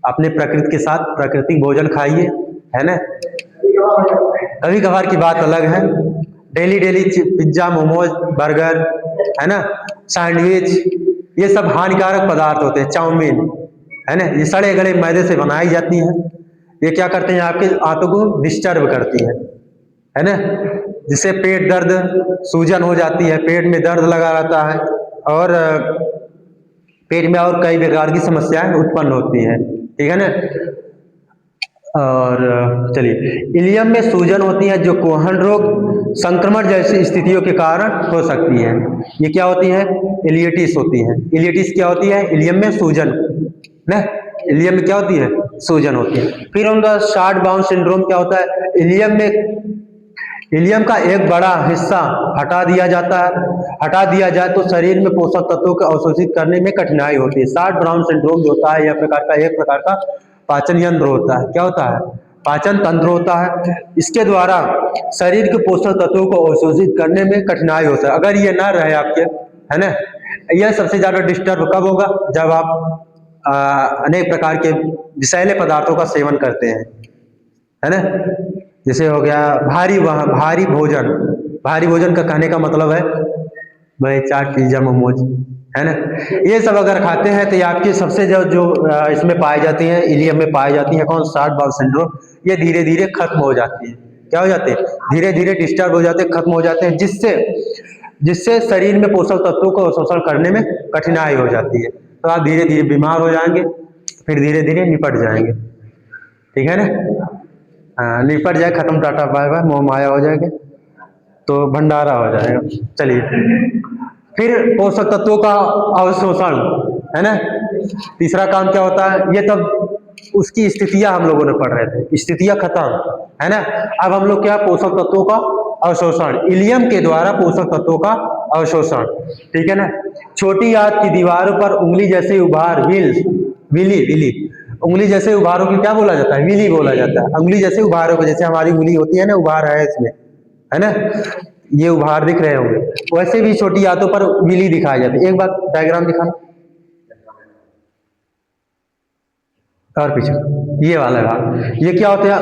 अपने प्रकृति के साथ प्राकृतिक भोजन खाइए, है ना। कभी कभार की बात अलग है, डेली पिज्जा मोमोज बर्गर, है ना, सैंडविच, ये सब हानिकारक पदार्थ होते हैं। चाउमीन, है ना, ये सड़े गले मैदे से बनाई जाती हैं। ये क्या करते हैं? आपके आंतों को डिस्टर्ब करती है ना, जिससे पेट दर्द, सूजन हो जाती है, पेट में दर्द लगा रहता है और पेट में और कई प्रकार की समस्याएं उत्पन्न होती हैं, ठीक है ना। और चलिए, इलियम में सूजन होती है जो कोहन रोग, संक्रमण जैसी स्थितियों के कारण हो सकती है। ये क्या होती है? इलिटिस होती है। इलिटिस क्या होती है? इलियम में सूजन, ना, इलियम में क्या होती है? सूजन होती है। फिर उनका शॉर्ट बाउंड सिंड्रोम क्या होता है? इलियम का एक बड़ा हिस्सा हटा दिया जाए तो शरीर में पोषक तत्वों को अवशोषित करने में कठिनाई होती है। शॉर्ट बाउंड सिंड्रोम जो होता है, यह एक प्रकार का पाचन यंत्र होता है। क्या होता है? पाचन तंत्र होता है, इसके द्वारा शरीर के पोषक तत्वों को अवशोषित करने में कठिनाई होता है। अगर ये ना रहे आपके, है ना, यह सबसे ज्यादा डिस्टर्ब कब होगा, जब आप अनेक प्रकार के विषैले पदार्थों का सेवन करते हैं, है ना। जैसे हो गया भारी भोजन। भारी भोजन का कहने का मतलब है भाई चाट, पिज्जा, मोमोज, है ना, ये सब अगर खाते हैं तो ये आपकी सबसे जो इसमें पाई जाती है, इलियम में पाई जाती है कौन, शार्ट बाउल सिंड्रोम, ये धीरे धीरे खत्म हो जाती है। क्या हो जाते हैं, धीरे धीरे डिस्टर्ब हो जाते हैं, खत्म हो जाते हैं, जिससे शरीर में पोषक तत्वों को शोषण करने में कठिनाई हो जाती है। तो आप धीरे धीरे बीमार हो जाएंगे, फिर धीरे धीरे निपट जाएंगे। ठीक है ना, हाँ, निपट जाए, खत्म, टाटा बाय बाय, मोह माया हो जाएगा, तो भंडारा हो जाएगा। चलिए, फिर पोषक तत्वों का अवशोषण, है ना, तीसरा काम क्या होता है, ये तब उसकी स्थितियां हम लोगों ने पढ़ रहे थे, स्थितियां खत्म, है ना। अब हम लोग क्या, पोषक तत्वों का अवशोषण, इलियम के द्वारा पोषक तत्वों का अवशोषण। ठीक है ना, छोटी आंत की दीवारों पर उंगली जैसे उभार, विली, उंगली जैसे उभारों की क्या बोला जाता है, विली बोला जाता है। उंगली जैसे उभारों को, जैसे हमारी उंगली होती है ना, उभार है इसमें, है ना, ये उभार दिख रहे होंगे, वैसे भी छोटी आंतों पर विली दिखाई जाती है। एक बार डायग्राम दिखाना, और पीछे ये वाला भाग, ये क्या होता है,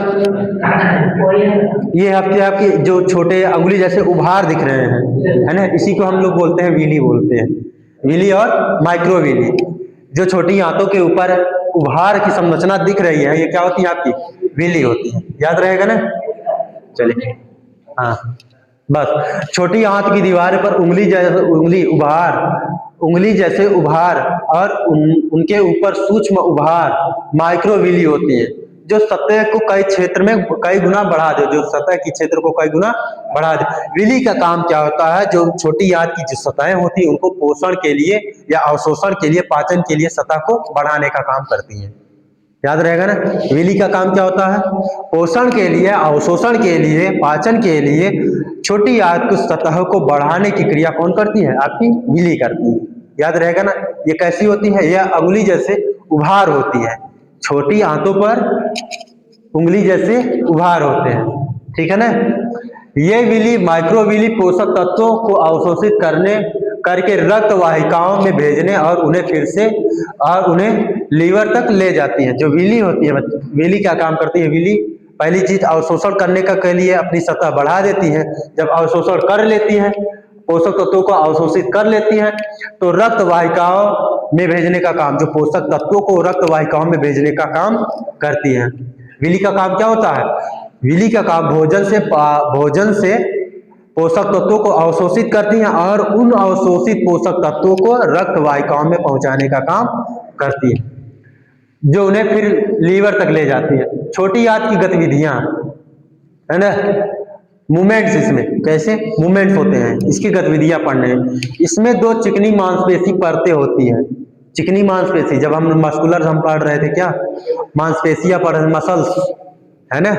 ये आपके जो छोटे अंगुली जैसे उभार दिख रहे हैं, है ना, इसी को हम लोग बोलते हैं विली बोलते हैं, विली और माइक्रो विली। जो छोटी आंतों के ऊपर उभार की संरचना दिख रही है, ये क्या होती है, आपकी विली होती है। याद रहेगा ना, चलिए, हाँ, बस छोटी आंत की दीवार पर उंगली जैसे उभार और उनके ऊपर सूक्ष्म उभार माइक्रोविली होती है, जो सतह को कई क्षेत्र में कई गुना बढ़ा दे, जो सतह की क्षेत्र को कई गुना बढ़ा दे। विली का काम क्या होता है, जो छोटी आंत की जो सतहें होती है उनको पोषण के लिए या अवशोषण के लिए, पाचन के लिए सतह को बढ़ाने का काम करती है। याद रहेगा ना, विली का काम क्या होता है, पोषण के लिए, अवशोषण के लिए, पाचन के लिए छोटी आंत की सतह को बढ़ाने की क्रिया कौन करती है, आपकी विली करती है। याद रहेगा ना, ये कैसी होती है, यह उंगली जैसे उभार होती है, छोटी आंतों पर उंगली जैसे उभार होते हैं। ठीक है ना, ये विली, माइक्रोविली पोषक तत्वों को अवशोषित करके रक्त वाहिकाओं में भेजने और उन्हें लीवर तक ले जाती है। जो विली होती है, विली क्या काम करती है, विली पहली चीज अवशोषण करने के लिए अपनी सतह बढ़ा देती है। जब अवशोषण कर लेती है, पोषक तत्वों को अवशोषित कर लेती है, तो रक्त वाहिकाओं में भेजने का काम, जो पोषक तत्वों को रक्त वाहिकाओं में भेजने का काम करती है। विली का काम क्या होता है, विली का काम भोजन से पोषक तत्वों को अवशोषित करती हैं और उन अवशोषित पोषक तत्वों को रक्त वाहिकाओं में पहुंचाने का काम करती है, जो उन्हें फिर लीवर तक ले जाती है। छोटी आंत की गतिविधियां, है ना, मूवमेंट्स, इसमें कैसे मूवमेंट्स होते हैं, इसकी गतिविधियां पढ़ने हैं। इसमें दो चिकनी मांसपेशी परतें होती हैं। चिकनी मांसपेशी, जब हम मस्कुलर हम पढ़ रहे थे, क्या मांसपेशियां पढ़ रहे, मसल्स, है ना,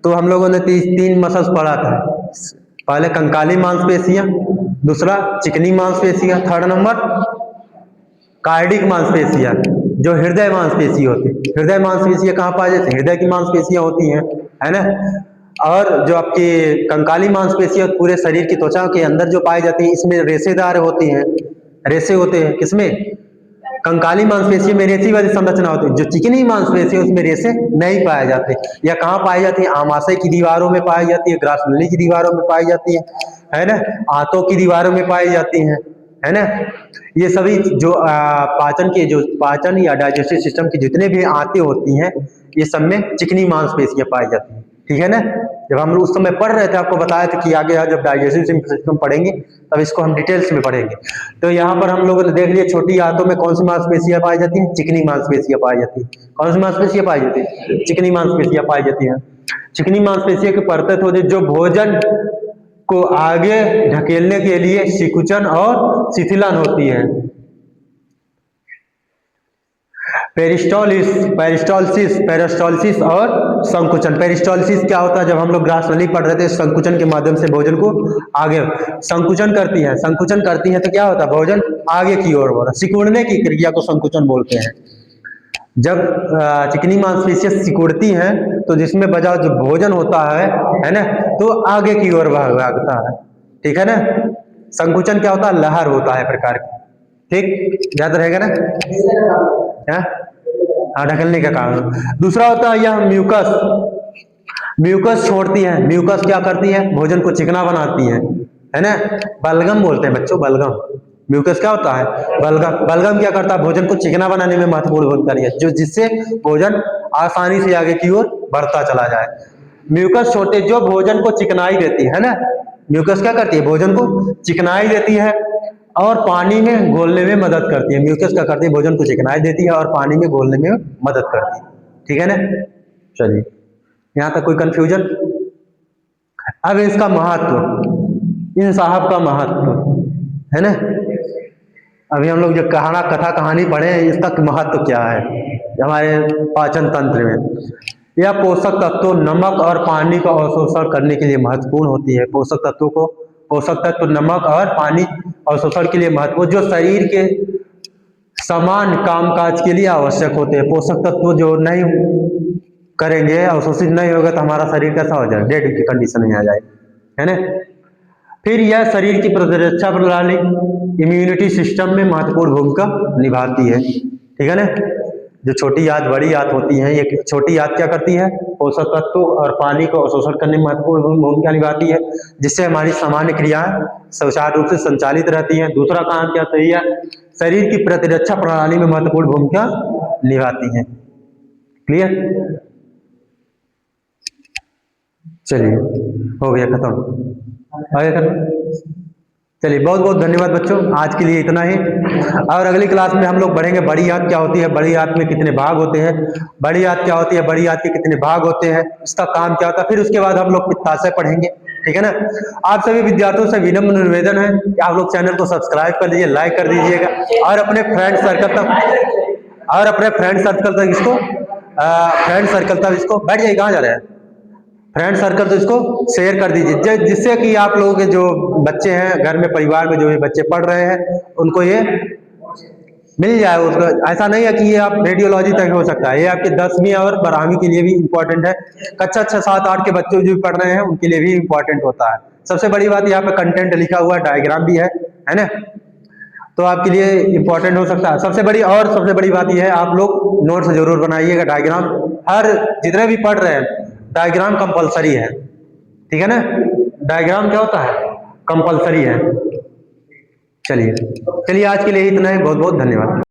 तो हम लोगों ने तीन मसल्स पढ़ा था। पहले कंकाली मांसपेशियां, दूसरा चिकनी मांसपेशियां, थर्ड नंबर कार्डिक मांसपेशियां, जो हृदय मांसपेशी होती है। हृदय मांसपेशियां कहाँ पाई जाती है, हृदय की मांसपेशियां होती हैं, है ना। और जो आपकी कंकाली मांसपेशियां पूरे शरीर की त्वचा के अंदर जो पाई जाती है, इसमें रेशेदार होती हैं, रेशे होते हैं, किसमें, कंकाली मांसपेशी में रेशे वाली संरचना होती है। जो चिकनी मांसपेशी है उसमें रेशे नहीं पाए जाते। या कहाँ पाई जाती है, आमाशय की दीवारों में पाई जाती है, ग्रासनली की दीवारों में पाई जाती है ना, आंतों की दीवारों में पाई जाती है ना। ये सभी जो पाचन या डाइजेस्टिव सिस्टम की जितने भी आंतें होती हैं, ये सब में चिकनी मांसपेशियां पाई जाती हैं। ठीक है ना, जब हम लोग उस समय पढ़ रहे थे, आपको बताया था कि आगे जब डाइजेस्टिव सिस्टम पढ़ेंगे तब इसको हम डिटेल्स में पढ़ेंगे। तो यहाँ पर हम लोगों ने देख लिया, छोटी आंतों में कौन सी मांसपेशियां पाई जाती हैं, चिकनी मांसपेशियां पाई जाती है। कौन सी मांसपेशियां पाई जाती है, चिकनी मांसपेशियां पाई जाती है। चिकनी मांसपेशियों की परतें होती है, जो भोजन को आगे ढकेलने के लिए सिकुचन और शिथिलन होती है। पेरिस्टालसिस और संकुचन। पेरिस्टालसिस क्या होता है, जब हम लोग ग्रासनली पढ़ रहे थे, संकुचन के माध्यम से भोजन को आगे संकुचन करती है। संकुचन करती है तो क्या होता है, भोजन आगे की ओर बढ़ा, सिकुड़ने की क्रिया को संकुचन बोलते हैं। जब चिकनी मांसपेशियां सिकुड़ती हैं तो जिसमें बचा जो भोजन होता है ना, तो आगे की ओर भागता है, ठीक है ना। संकुचन क्या होता है, लहर होता है प्रकार की, ठीक, याद रहेगा ना। हाँ, ढकलने का काम। दूसरा होता है यह म्यूकस, म्यूकस छोड़ती है। म्यूकस क्या करती है, भोजन को चिकना बनाती है ना। बलगम बोलते हैं बच्चों, बलगम। म्यूकस क्या होता है, बलगम। बलगम क्या करता है, भोजन को चिकना बनाने में महत्वपूर्ण भूमिका निभाती है, जो जिससे भोजन आसानी से आगे की ओर बढ़ता चला जाए। म्यूकस छोटे जो भोजन को चिकनाई देती है ना, म्यूकस क्या करती है, भोजन को चिकनाई देती है और पानी में घोलने में मदद करती है। म्यूकस क्या करती है, भोजन को चिकनाई देती है और पानी में घोलने में मदद करती है, ठीक है ना। चलिए, यहां तक कोई कंफ्यूजन। अब इसका महत्व, इन साहब का महत्व है ना। अभी हम लोग जो कथा कहानी पढ़े, इसका महत्व क्या है हमारे पाचन तंत्र में। यह पोषक तत्वों नमक और पानी का अवशोषण करने के लिए महत्वपूर्ण होती है। पोषक तत्वों को, पोषक तत्व नमक और पानी अवशोषण के लिए महत्वपूर्ण, जो शरीर के समान कामकाज के लिए आवश्यक होते हैं। पोषक तत्व जो नहीं करेंगे, अवशोषित नहीं होगा, तो हमारा शरीर कैसा हो जाए, डेड की कंडीशन में आ जाए, है ना। फिर यह शरीर की प्रतिरक्षा प्रणाली, इम्यूनिटी सिस्टम में महत्वपूर्ण भूमिका निभाती है, ठीक है ना। जो छोटी आंत बड़ी आंत होती है, ये छोटी आंत क्या करती है, पोषक तत्व और पानी को अवशोषण करने में महत्वपूर्ण भूमिका निभाती है, जिससे हमारी सामान्य क्रियाएं सुचारू रूप से संचालित रहती हैं। दूसरा काम क्या सही है, शरीर की प्रतिरक्षा प्रणाली में महत्वपूर्ण भूमिका निभाती है। क्लियर, चलिए हो गया खत्म, आगे खत्म। चलिए, बहुत बहुत धन्यवाद बच्चों, आज के लिए इतना ही। और अगली क्लास में हम लोग बढ़ेंगे बड़ी आंत क्या होती है, बड़ी आंत में कितने भाग होते हैं, बड़ी आंत क्या होती है, बड़ी आंत के कितने भाग होते हैं, इसका काम क्या होता है। फिर उसके बाद हम लोग पित्ताशय पढ़ेंगे, ठीक है ना। आप सभी विद्यार्थियों से विनम्र निवेदन है कि आप लोग चैनल को सब्सक्राइब कर लीजिए, लाइक कर दीजिएगा और अपने फ्रेंड सर्कल तक इसको बैठ जाइए, कहाँ जा रहे हैं, फ्रेंड सर्कल तो इसको शेयर कर दीजिए, जिससे कि आप लोगों के जो बच्चे हैं घर में, परिवार में जो भी बच्चे पढ़ रहे हैं, उनको ये मिल जाए। उसको ऐसा नहीं है कि ये आप रेडियोलॉजी तक हो सकता है, ये आपके 10वीं और 12वीं के लिए भी इम्पोर्टेंट है। कक्षा 6, 7, 8 के बच्चे जो भी पढ़ रहे हैं उनके लिए भी इम्पोर्टेंट होता है। सबसे बड़ी बात, यहाँ पे कंटेंट लिखा हुआ है, डायग्राम भी है ना, तो आपके लिए इम्पोर्टेंट हो सकता है। सबसे बड़ी बात यह है, आप लोग नोट्स जरूर बनाइएगा। डायग्राम हर जितने भी पढ़ रहे हैं, डायग्राम कंपलसरी है, ठीक है ना। डायग्राम क्या होता है, कंपलसरी है। चलिए आज के लिए इतना ही, बहुत बहुत धन्यवाद।